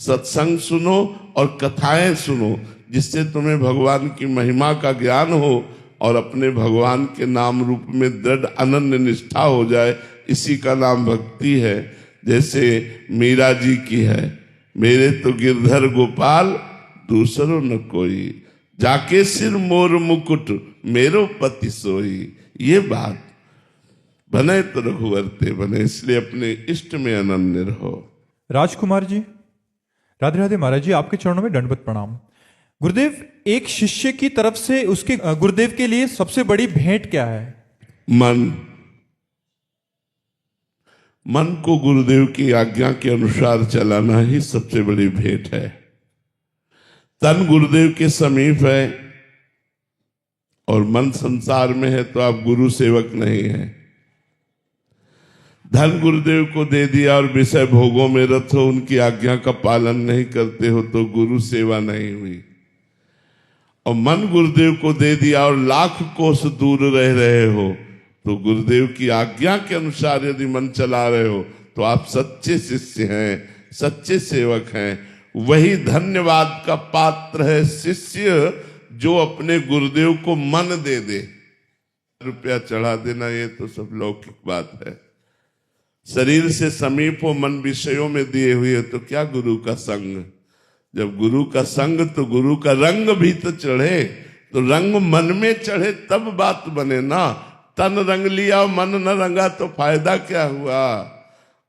सत्संग सुनो और कथाएं सुनो, जिससे तुम्हें भगवान की महिमा का ज्ञान हो और अपने भगवान के नाम रूप में दृढ़ अनन्य निष्ठा हो जाए, इसी का नाम भक्ति है। जैसे मीरा जी की है, मेरे तो गिरधर गोपाल दूसरो न कोई, जाके सिर मोर मुकुट मेरो पति सोई। ये बात बने तो रघुवर ते बने, इसलिए अपने इष्ट में अनन्य रहो। राजकुमार जी, राधे राधे। महाराज जी, आपके चरणों में दंडवत प्रणाम। गुरुदेव, एक शिष्य की तरफ से उसके गुरुदेव के लिए सबसे बड़ी भेंट क्या है? मन को गुरुदेव की आज्ञा के अनुसार चलाना ही सबसे बड़ी भेंट है। तन गुरुदेव के समीप है और मन संसार में है तो आप गुरु सेवक नहीं है। धन गुरुदेव को दे दिया और विषय भोगों में रत हो, उनकी आज्ञा का पालन नहीं करते हो तो गुरु सेवा नहीं हुई। और मन गुरुदेव को दे दिया और लाख कोस दूर रह रहे हो तो गुरुदेव की आज्ञा के अनुसार यदि मन चला रहे हो तो आप सच्चे शिष्य हैं, सच्चे सेवक हैं। वही धन्यवाद का पात्र है शिष्य जो अपने गुरुदेव को मन दे दे। रुपया चढ़ा देना ये तो सब लौकिक बात है। शरीर से समीप हो, मन विषयों में दिए हुए तो क्या गुरु का संग। जब गुरु का संग तो गुरु का रंग भी तो चढ़े, तो रंग मन में चढ़े तब बात बने ना। तन रंग लिया मन न रंगा तो फायदा क्या हुआ।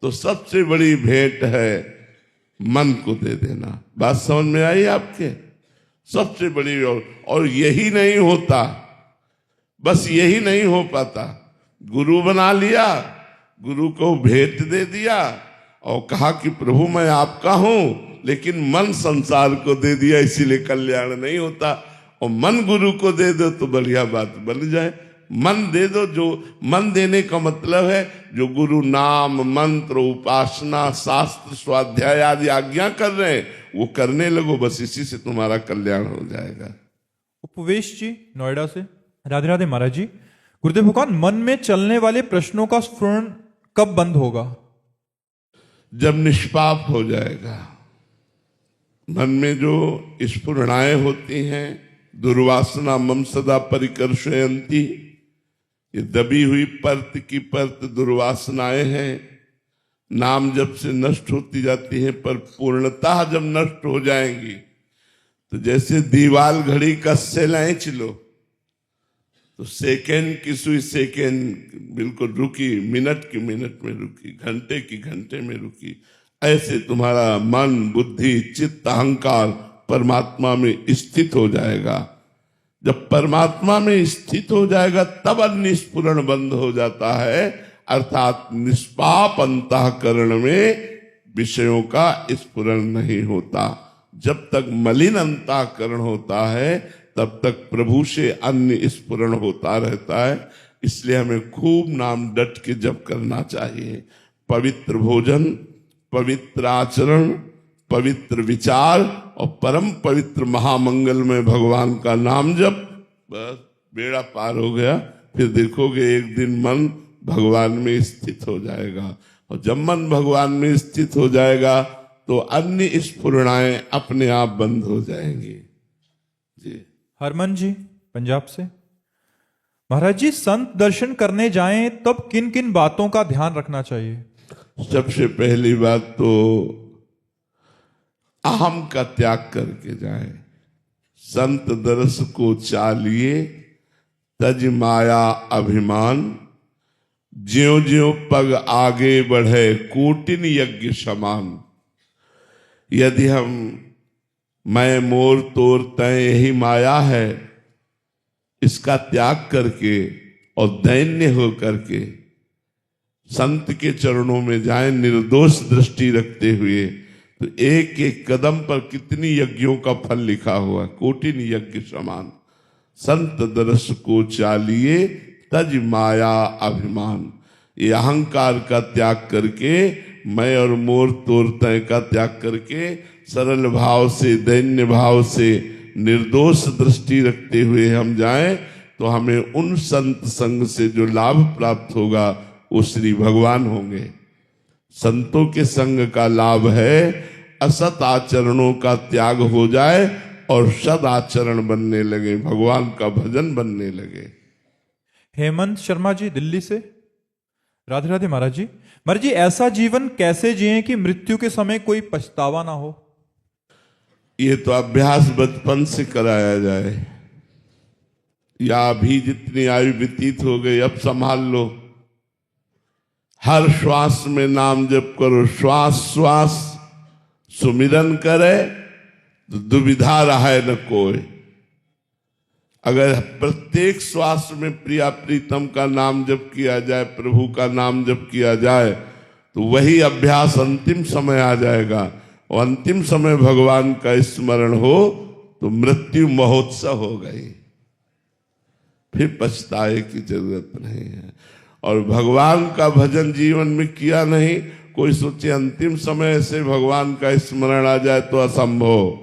तो सबसे बड़ी भेंट है मन को दे देना। बात समझ में आई आपके? सबसे बड़ी। और यही नहीं होता, बस यही नहीं हो पाता। गुरु बना लिया, गुरु को भेंट दे दिया और कहा कि प्रभु मैं आपका हूं, लेकिन मन संसार को दे दिया, इसीलिए कल्याण नहीं होता। और मन गुरु को दे दो तो बढ़िया बात बन जाए। मन दे दो, जो मन देने का मतलब है जो गुरु नाम मंत्र उपासना शास्त्र स्वाध्याय आदि आज्ञा कर रहे हैं वो करने लगो, बस इसी से तुम्हारा कल्याण हो जाएगा। उपवेश जी, नोएडा से। राधे राधे महाराज जी। गुरुदेव भगवान, मन में चलने वाले प्रश्नों का स्फुरण कब बंद होगा? जब निष्पाप हो जाएगा। मन में जो स्फुरणाएं होती हैं, दुर्वासना मम सदा परिकर्षयन्ति, ये दबी हुई परत की परत दुर्वासनाएं हैं। नाम जब से नष्ट होती जाती हैं, पर पूर्णतः जब नष्ट हो जाएंगी तो जैसे दीवाल घड़ी का सेलाइच लो तो सेकेंड की सुई सेकेंड बिल्कुल रुकी, मिनट की मिनट में रुकी, घंटे की घंटे में रुकी। ऐसे तुम्हारा मन बुद्धि चित्त अहंकार परमात्मा में स्थित हो जाएगा। जब परमात्मा में स्थित हो जाएगा तब अन्य स्फुरण बंद हो जाता है, अर्थात निष्पाप अंतःकरण में विषयों का स्फुरण नहीं होता। जब तक मलिन अंतःकरण होता है तब तक प्रभु से अन्य स्फुरण होता रहता है। इसलिए हमें खूब नाम डट के जप करना चाहिए। पवित्र भोजन, पवित्र आचरण, पवित्र विचार और परम पवित्र महामंगल में भगवान का नाम जप, बस बेड़ा पार हो गया। फिर देखोगे एक दिन मन भगवान में स्थित हो जाएगा। और जब मन भगवान में स्थित हो जाएगा तो अन्य स्फुरणाएं अपने आप बंद हो जाएंगी। जी। हरमन जी, पंजाब से। महाराज जी, संत दर्शन करने जाएं तब किन किन बातों का ध्यान रखना चाहिए? सबसे पहली बात तो अहम का त्याग करके जाएं। संत दरस को चालिए तज माया अभिमान, ज्यों ज्यों पग आगे बढ़े कोटिन यज्ञ समान। यदि हम मैं मोर तोर तय यही माया है इसका त्याग करके और दैन्य हो करके संत के चरणों में जाएं निर्दोष दृष्टि रखते हुए, तो एक एक कदम पर कितनी यज्ञों का फल लिखा हुआ, कोटिन यज्ञ समान। संत दरस को चालिए तज माया अभिमान। ये अहंकार का त्याग करके, मैं और मोर तोर तय का त्याग करके सरल भाव से दैन्य भाव से निर्दोष दृष्टि रखते हुए हम जाएं तो हमें उन संत संग से जो लाभ प्राप्त होगा वो श्री भगवान होंगे। संतों के संग का लाभ है असत आचरणों का त्याग हो जाए और सदाचरण बनने लगे, भगवान का भजन बनने लगे। हेमंत शर्मा जी दिल्ली से। राधे राधे महाराज जी। महाराज जी, ऐसा जीवन कैसे जिए कि मृत्यु के समय कोई पछतावा ना हो? ये तो अभ्यास बचपन से कराया जाए, या अभी जितनी आयु व्यतीत हो गई अब संभाल लो। हर श्वास में नाम जप करो, श्वास श्वास सुमिरन करे तो दुविधा रहे न कोई। अगर प्रत्येक श्वास में प्रिया प्रीतम का नाम जप किया जाए, प्रभु का नाम जप किया जाए, तो वही अभ्यास अंतिम समय आ जाएगा। और अंतिम समय भगवान का स्मरण हो तो मृत्यु महोत्सव हो गई, फिर पछताए की जरूरत नहीं है। और भगवान का भजन जीवन में किया नहीं, कोई सोचे अंतिम समय से भगवान का स्मरण आ जाए तो असंभव।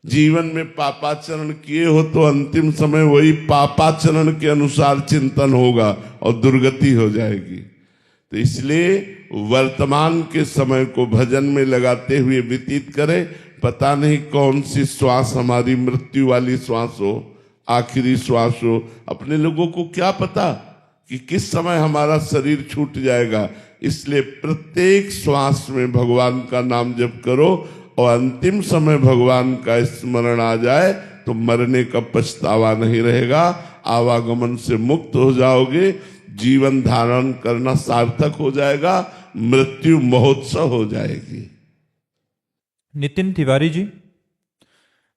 जीवन में पापाचरण किए हो तो अंतिम समय वही पापाचरण के अनुसार चिंतन होगा और दुर्गति हो जाएगी। तो इसलिए वर्तमान के समय को भजन में लगाते हुए व्यतीत करें। पता नहीं कौन सी श्वास हमारी मृत्यु वाली श्वास हो, आखिरी श्वास हो। अपने लोगों को क्या पता कि किस समय हमारा शरीर छूट जाएगा। इसलिए प्रत्येक श्वास में भगवान का नाम जप करो, और अंतिम समय भगवान का स्मरण आ जाए तो मरने का पछतावा नहीं रहेगा। आवागमन से मुक्त हो जाओगे, जीवन धारण करना सार्थक हो जाएगा, मृत्यु महोत्सव हो जाएगी। नितिन तिवारी जी।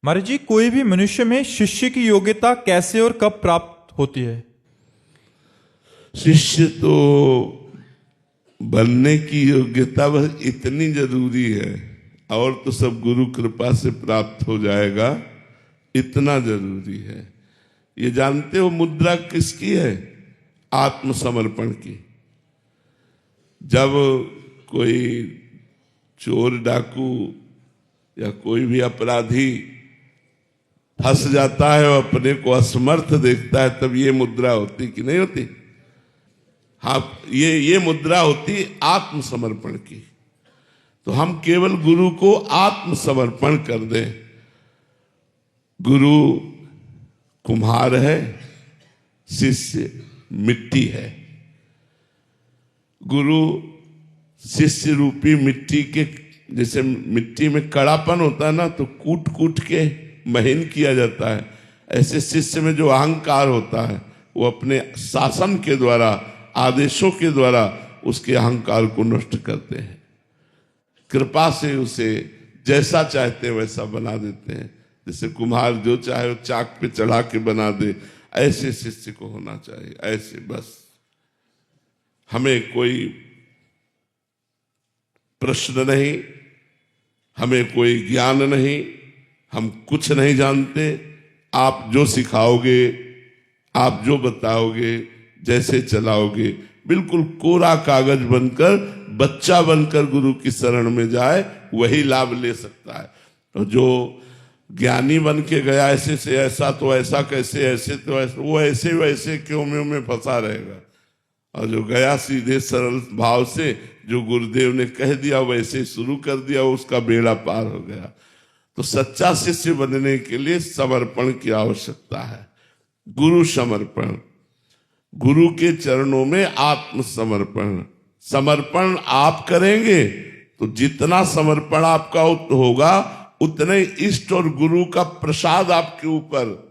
महाराज जी, कोई भी मनुष्य में शिष्य की योग्यता कैसे और कब प्राप्त होती है? शिष्य तो बनने की योग्यता बस इतनी जरूरी है, और तो सब गुरु कृपा से प्राप्त हो जाएगा, इतना जरूरी है। ये जानते हो मुद्रा किसकी है? आत्मसमर्पण की। जब कोई चोर डाकू या कोई भी अपराधी फंस जाता है और अपने को असमर्थ देखता है, तब ये मुद्रा होती कि नहीं होती? हाँ, ये मुद्रा होती आत्मसमर्पण की। तो हम केवल गुरु को आत्मसमर्पण कर दें। गुरु कुम्हार है, शिष्य मिट्टी है। गुरु शिष्य रूपी मिट्टी के, जैसे मिट्टी में कड़ापन होता है ना, तो कूट कूट के महीन किया जाता है। ऐसे शिष्य में जो अहंकार होता है, वो अपने शासन के द्वारा, आदेशों के द्वारा उसके अहंकार को नष्ट करते हैं। कृपा से उसे जैसा चाहते हैं वैसा बना देते हैं। जैसे कुम्हार जो चाहे वो चाक पे चढ़ा के बना दे, ऐसे शिष्य को होना चाहिए। ऐसे बस हमें कोई प्रश्न नहीं, हमें कोई ज्ञान नहीं, हम कुछ नहीं जानते। आप जो सिखाओगे, आप जो बताओगे, जैसे चलाओगे, बिल्कुल कोरा कागज बनकर, बच्चा बनकर गुरु की शरण में जाए, वही लाभ ले सकता है। तो जो ज्ञानी बन के गया ऐसे से ऐसा तो ऐसा, कैसे ऐसे तो ऐसा, वो ऐसे वैसे क्यों में फंसा रहेगा। और जो गया सीधे सरल भाव से, जो गुरुदेव ने कह दिया वैसे शुरू कर दिया, उसका बेड़ा पार हो गया। तो सच्चा शिष्य बनने के लिए समर्पण की आवश्यकता है। गुरु समर्पण, गुरु के चरणों में आत्मसमर्पण। समर्पण आप करेंगे तो जितना समर्पण आपका होगा, उतने इष्ट और गुरु का प्रसाद आपके ऊपर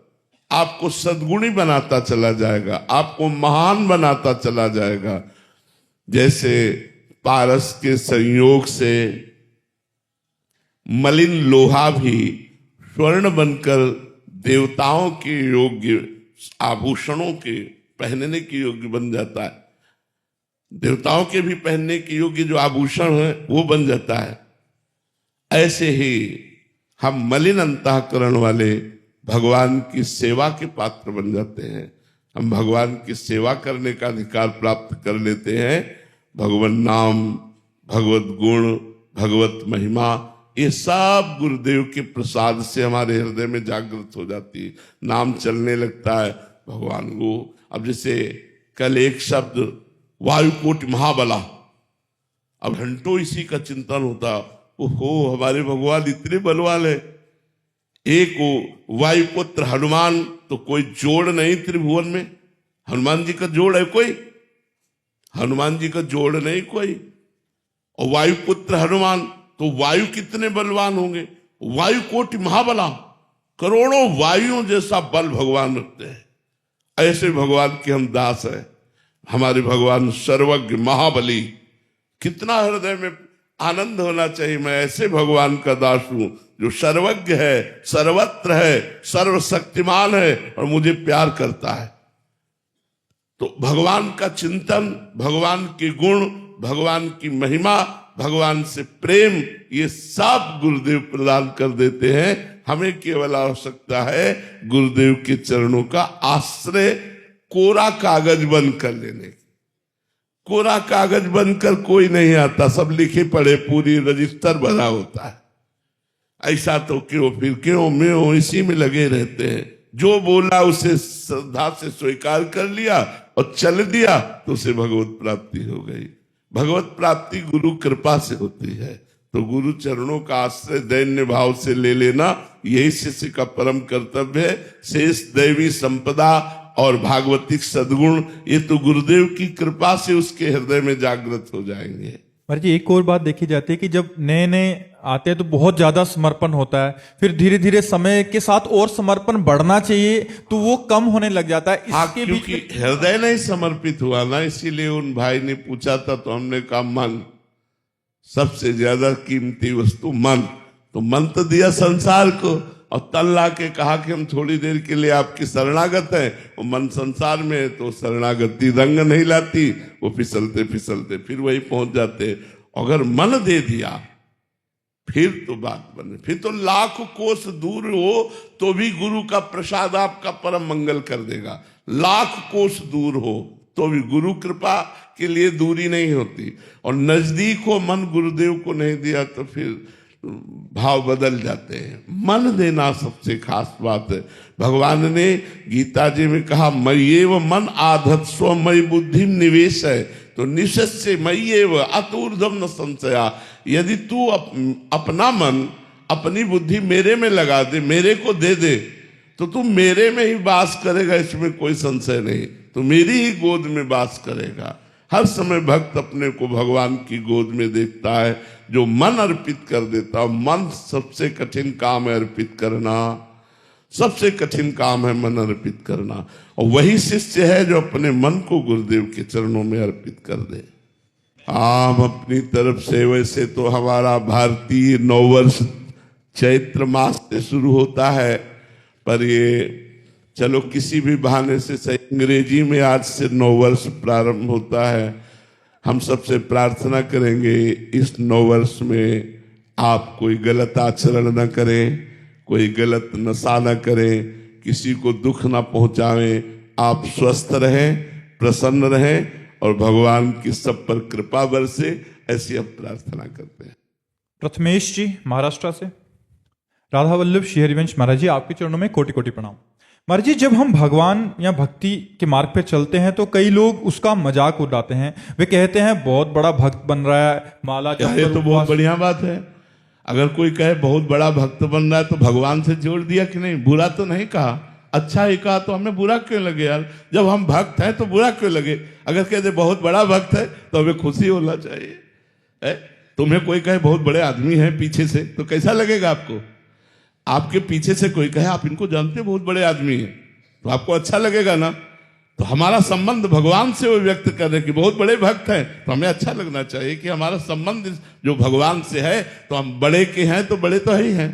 आपको सद्गुणी बनाता चला जाएगा, आपको महान बनाता चला जाएगा। जैसे पारस के संयोग से मलिन लोहा भी स्वर्ण बनकर देवताओं के योग्य आभूषणों के पहनने के योग्य बन जाता है। देवताओं के भी पहनने के योग्य जो आभूषण है वो बन जाता है। ऐसे ही हम मलिन अंतःकरण वाले भगवान की सेवा के पात्र बन जाते हैं। हम भगवान की सेवा करने का अधिकार प्राप्त कर लेते हैं। भगवान नाम, भगवत गुण, भगवत महिमा, ये सब गुरुदेव के प्रसाद से हमारे हृदय में जागृत हो जाती है। नाम चलने लगता है भगवान को। अब जैसे कल एक शब्द वायुकोटि महाबला, अब घंटों इसी का चिंतन होता, ओहो हमारे भगवान इतने बलवान है, एक वो वायुपुत्र हनुमान, तो कोई जोड़ नहीं त्रिभुवन में। हनुमान जी का जोड़ है कोई? हनुमान जी का जोड़ नहीं कोई। और वायुपुत्र हनुमान, तो वायु कितने बलवान होंगे? वायु कोटि महाबला, करोड़ों वायुओं जैसा बल भगवान रखते हैं। ऐसे भगवान के हम दास हैं। हमारे भगवान सर्वज्ञ महाबली, कितना हृदय में आनंद होना चाहिए। मैं ऐसे भगवान का दास हूं जो सर्वज्ञ है, सर्वत्र है, सर्वशक्तिमान है और मुझे प्यार करता है। तो भगवान का चिंतन, भगवान के गुण, भगवान की महिमा, भगवान से प्रेम, ये सब गुरुदेव प्रदान कर देते हैं। हमें केवल आवश्यकता है गुरुदेव के चरणों का आश्रय कोरा कागज बंद कर लेने की। कोरा कागज बनकर कोई नहीं आता, सब लिखे पढ़े पूरी रजिस्टर बना होता है। ऐसा तो क्यों, फिर क्यों मैं इसी में लगे रहते हैं। जो बोला उसे श्रद्धा से स्वीकार कर लिया और चल दिया तो उसे भगवत प्राप्ति हो गई। भगवत प्राप्ति गुरु कृपा से होती है। तो गुरु चरणों का आश्रय दैन्य भाव से ले लेना, यही शिष्य का परम कर्तव्य है। शेष दैवी संपदा और भागवतिक सद्गुण, ये तो गुरुदेव की कृपा से उसके हृदय में जागृत हो जाएंगे। महाराज जी, एक और बात देखी जाती है कि जब नए नए आते हैं तो बहुत ज्यादा समर्पण होता है, फिर धीरे धीरे समय के साथ और समर्पण बढ़ना चाहिए तो वो कम होने लग जाता है। इसके बीच क्योंकि हृदय नहीं समर्पित हुआ ना, इसीलिए उन भाई ने पूछा था तो हमने कहा मन, सबसे ज्यादा कीमती वस्तु मन। तो मन तो दिया संसार को, और तन ला के कहा कि हम थोड़ी देर के लिए आपकी शरणागत हैं। वो मन संसार में है तो शरणागति रंग नहीं लाती, वो फिसलते फिसलते फिर वही पहुंच जाते। अगर मन दे दिया फिर तो बात बने, फिर तो लाख कोस दूर हो तो भी गुरु का प्रसाद आपका परम मंगल कर देगा। लाख कोस दूर हो तो भी गुरु कृपा के लिए दूरी नहीं होती। और नजदीक हो मन, गुरुदेव को नहीं दिया तो फिर भाव बदल जाते हैं। मन देना सबसे खास बात है। भगवान ने गीता जी में कहा, मय्येव मन आधत स्व मयि बुद्धि निवेश है। तो निश्चय मय्येव अतूर्ध्वम न संशया। यदि तू अपना मन, अपनी बुद्धि मेरे में लगा दे, मेरे को दे दे, तो तू मेरे में ही वास करेगा, इसमें कोई संशय नहीं। तो मेरी ही गोद में वास करेगा। हर समय भक्त अपने को भगवान की गोद में देखता है जो मन अर्पित कर देता। मन सबसे कठिन काम है अर्पित करना, सबसे कठिन काम है मन अर्पित करना। और वही शिष्य है जो अपने मन को गुरुदेव के चरणों में अर्पित कर दे। हम अपनी तरफ से, वैसे तो हमारा भारतीय नववर्ष चैत्र मास से शुरू होता है, पर ये चलो किसी भी बहाने से सही, अंग्रेजी में आज से नववर्ष प्रारंभ होता है। हम सबसे प्रार्थना करेंगे इस नववर्ष में आप कोई गलत आचरण न करें, कोई गलत नशा न करें, किसी को दुख न पहुंचाएं। आप स्वस्थ रहें, प्रसन्न रहें और भगवान की सब पर कृपा बरसे, ऐसी हम प्रार्थना करते हैं। प्रथमेश जी महाराष्ट्र से। राधा वल्लभ श्री हरिवंश महाराज जी, आपके चरणों में कोटि कोटि प्रणाम। महाराज जी, जब हम भगवान या भक्ति के मार्ग पे चलते हैं तो कई लोग उसका मजाक उड़ाते हैं। वे कहते हैं बहुत बड़ा भक्त बन रहा है, माला ये तो बहुत बढ़िया बात है। अगर कोई कहे बहुत बड़ा भक्त बन रहा है तो भगवान से जोड़ दिया कि नहीं, बुरा तो नहीं कहा, अच्छा ही कहा। तो हमें बुरा क्यों लगे यार? जब हम भक्त हैं तो बुरा क्यों लगे? अगर कहते बहुत बड़ा भक्त है तो हमें खुशी होना चाहिए। तुम्हें कोई कहे बहुत बड़े आदमी हैं पीछे से, तो कैसा लगेगा आपको? आपके पीछे से कोई कहे आप इनको जानते बहुत बड़े आदमी हैं, तो आपको अच्छा लगेगा ना। तो हमारा संबंध भगवान से वो व्यक्त कर रहे कि बहुत बड़े भक्त हैं, तो हमें अच्छा लगना चाहिए कि हमारा संबंध जो भगवान से है, तो हम बड़े के हैं तो बड़े तो है ही हैं।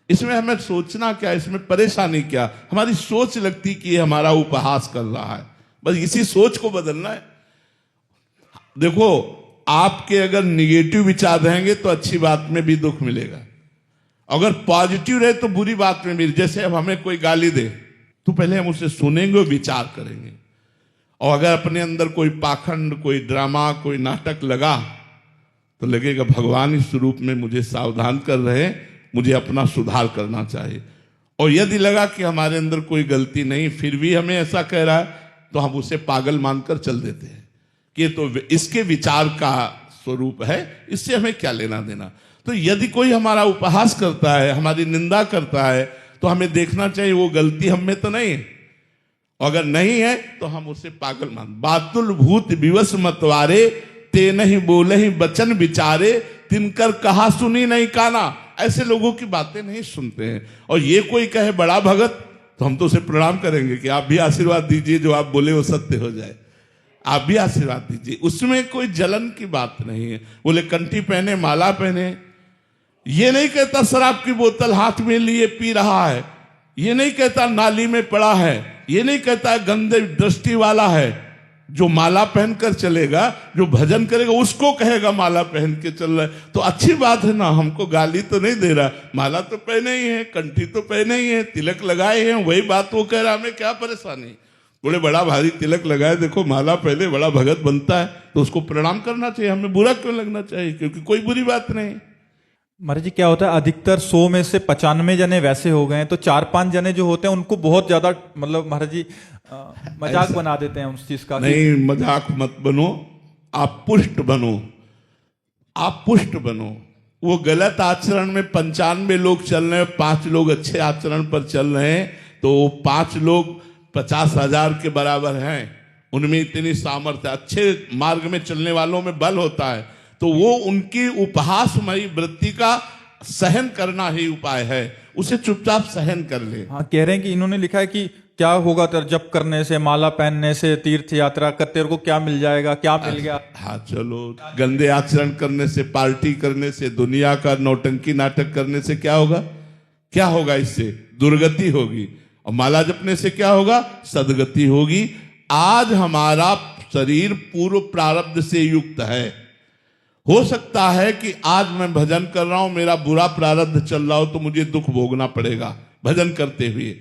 इसमें हमें सोचना क्या, इसमें परेशानी क्या? हमारी सोच लगती कि ये हमारा उपहास कर रहा है, बस इसी सोच को बदलना है। देखो, आपके अगर निगेटिव विचार रहेंगे तो अच्छी बात में भी दुख मिलेगा, अगर पॉजिटिव रहे तो बुरी बात में भी। जैसे अब हमें कोई गाली दे तो पहले हम उसे सुनेंगे और विचार करेंगे, और अगर अपने अंदर कोई पाखंड, कोई ड्रामा, कोई नाटक लगा तो लगेगा भगवान इस रूप में मुझे सावधान कर रहे हैं, मुझे अपना सुधार करना चाहिए। और यदि लगा कि हमारे अंदर कोई गलती नहीं फिर भी हमें ऐसा कह रहा है, तो हम उसे पागल मानकर चल देते हैं कि तो इसके विचार का स्वरूप है, इससे हमें क्या लेना देना। तो यदि कोई हमारा उपहास करता है, हमारी निंदा करता है, तो हमें देखना चाहिए वो गलती हम में तो नहीं है, अगर नहीं है तो हम उसे पागल मान। बातुल भूत विवश मतवारे, ते नहीं बोले ही बचन विचारे, तिनकर कहा सुनी नहीं काना। ऐसे लोगों की बातें नहीं सुनते हैं। और ये कोई कहे बड़ा भगत, तो हम तो उसे प्रणाम करेंगे कि आप भी आशीर्वाद दीजिए, जो आप बोले वो सत्य हो जाए, आप भी आशीर्वाद दीजिए। उसमें कोई जलन की बात नहीं है। बोले कंठी पहने, माला पहने, ये नहीं कहता शराब की बोतल हाथ में लिए पी रहा है, ये नहीं कहता नाली में पड़ा है, ये नहीं कहता गंदे दृष्टि वाला है। जो माला पहनकर चलेगा, जो भजन करेगा, उसको कहेगा माला पहन के चल रहा है, तो अच्छी बात है ना। हमको गाली तो नहीं दे रहा, माला तो पहने ही है, कंठी तो पहने ही है, तिलक लगाए हैं, वही बात वो कह रहा, हमें क्या परेशानी। बोले बड़ा भारी तिलक लगाए, देखो माला पहले बड़ा भगत बनता है, तो उसको प्रणाम करना चाहिए, हमें बुरा क्यों लगना चाहिए, क्योंकि कोई बुरी बात नहीं। महाराज जी क्या होता है, अधिकतर 100 में से 95 जने वैसे हो गए हैं, तो 4-5 जने जो होते हैं उनको बहुत ज्यादा मतलब महाराज जी मजाक बना देते हैं उस चीज का। नहीं, मजाक मत बनो, आप पुष्ट बनो, आप पुष्ट बनो। वो गलत आचरण में 95 लोग चल रहे हैं, 5 लोग अच्छे आचरण पर चल रहे हैं, तो 5 लोग 50,000 के बराबर हैं। उनमें इतनी सामर्थ्य, अच्छे मार्ग में चलने वालों में बल होता है, तो वो उनकी उपहासमयी वृत्ति का सहन करना ही उपाय है। उसे चुपचाप सहन कर ले। हाँ, कह रहे हैं कि इन्होंने लिखा है कि क्या होगा जप करने से, माला पहनने से, तीर्थ यात्रा करते को क्या मिल जाएगा, क्या मिल गया। हाँ चलो, गंदे आचरण करने से, पार्टी करने से, दुनिया का नौटंकी नाटक करने से क्या होगा, क्या होगा, इससे दुर्गति होगी। और माला जपने से क्या होगा, सदगति होगी। आज हमारा शरीर पूर्व प्रारब्ध से युक्त है। हो सकता है कि आज मैं भजन कर रहा हूं, मेरा बुरा प्रारब्ध चल रहा हो, तो मुझे दुख भोगना पड़ेगा भजन करते हुए।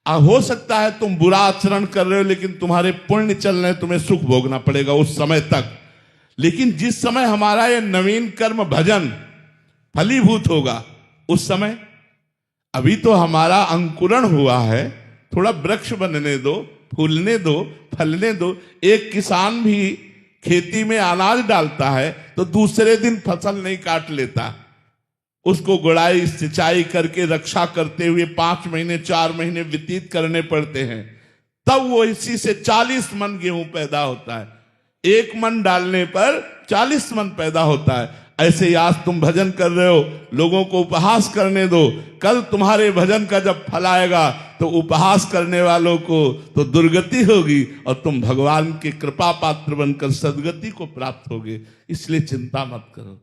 हो सकता है तुम बुरा आचरण कर रहे हो, लेकिन तुम्हारे पुण्य चल रहे हैं, तुम्हें सुख भोगना पड़ेगा उस समय तक। लेकिन जिस समय हमारा ये नवीन कर्म भजन फलीभूत होगा, उस समय, अभी तो हमारा अंकुरण हुआ है, थोड़ा वृक्ष बनने दो, फूलने दो, फलने दो। एक किसान भी खेती में अनाज डालता है तो दूसरे दिन फसल नहीं काट लेता, उसको गुड़ाई सिंचाई करके रक्षा करते हुए 5 महीने 4 महीने व्यतीत करने पड़ते हैं, तब वो इसी से 40 मन गेहूं पैदा होता है। 1 मन डालने पर 40 मन पैदा होता है। ऐसे ही आज तुम भजन कर रहे हो, लोगों को उपहास करने दो, कल तुम्हारे भजन का जब फल आएगा तो उपहास करने वालों को तो दुर्गति होगी, और तुम भगवान के कृपा पात्र बनकर सदगति को प्राप्त होगे। इसलिए चिंता मत करो,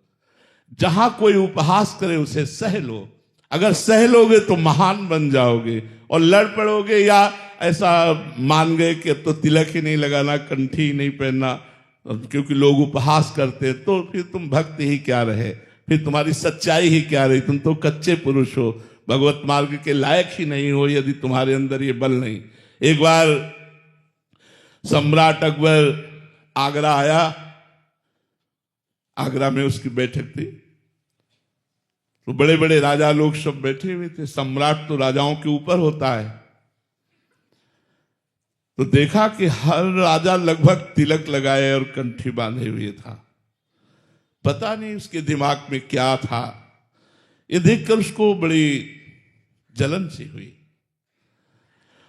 जहां कोई उपहास करे उसे सह लो। अगर सह लोगे तो महान बन जाओगे, और लड़ पड़ोगे या ऐसा मान गए कि अब तो तिलक ही नहीं लगाना, कंठी ही नहीं पहनना, क्योंकि लोग उपहास करते, तो फिर तुम भक्त ही क्या रहे, फिर तुम्हारी सच्चाई ही क्या रही। तुम तो कच्चे पुरुष हो, भगवत मार्ग के लायक ही नहीं हो, यदि तुम्हारे अंदर ये बल नहीं। एक बार सम्राट अकबर आगरा आया, आगरा में उसकी बैठक थी, तो बड़े बड़े राजा लोग सब बैठे हुए थे। सम्राट तो राजाओं के ऊपर होता है, तो देखा कि हर राजा लगभग तिलक लगाए और कंठी बांधे हुए था। पता नहीं उसके दिमाग में क्या था, ये देखकर उसको बड़ी जलन सी हुई,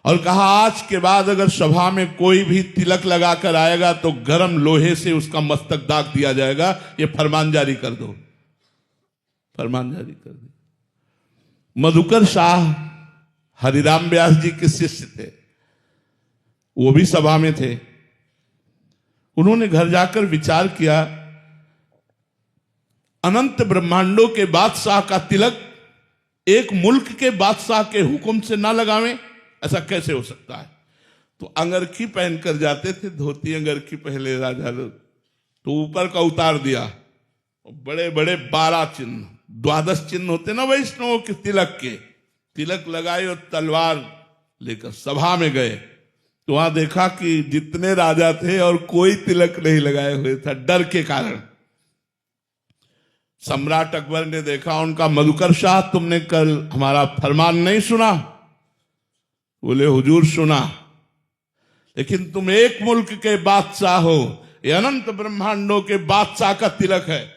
और कहा आज के बाद अगर सभा में कोई भी तिलक लगाकर आएगा तो गरम लोहे से उसका मस्तक दाग दिया जाएगा। ये फरमान जारी कर दो, फरमान जारी कर दो। मधुकर शाह हरिराम व्यास जी के शिष्य थे, वो भी सभा में थे। उन्होंने घर जाकर विचार किया, अनंत ब्रह्मांडों के बादशाह का तिलक एक मुल्क के बादशाह के हुक्म से ना लगावें, ऐसा कैसे हो सकता है। तो अंगरखी पहनकर जाते थे, धोती अंगरखी पहले राजा लोग, तो ऊपर का उतार दिया, बड़े बड़े 12 चिन्ह, 12 चिन्ह होते ना वैष्णवों के तिलक के, तिलक लगाए और तलवार लेकर सभा में गए। तो वहां देखा कि जितने राजा थे और कोई तिलक नहीं लगाए हुए था, डर के कारण। सम्राट अकबर ने देखा, उनका मधुकर शाह तुमने कल हमारा फरमान नहीं सुना? बोले हुजूर सुना, लेकिन तुम एक मुल्क के बादशाह हो, ये अनंत ब्रह्मांडों के बादशाह का तिलक है,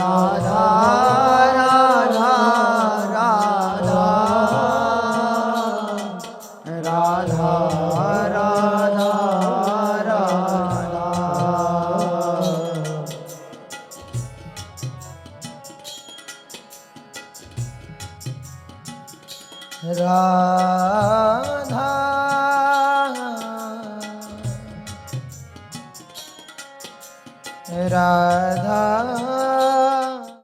राधा राधा राधा राधा राधा राधा राधा राधा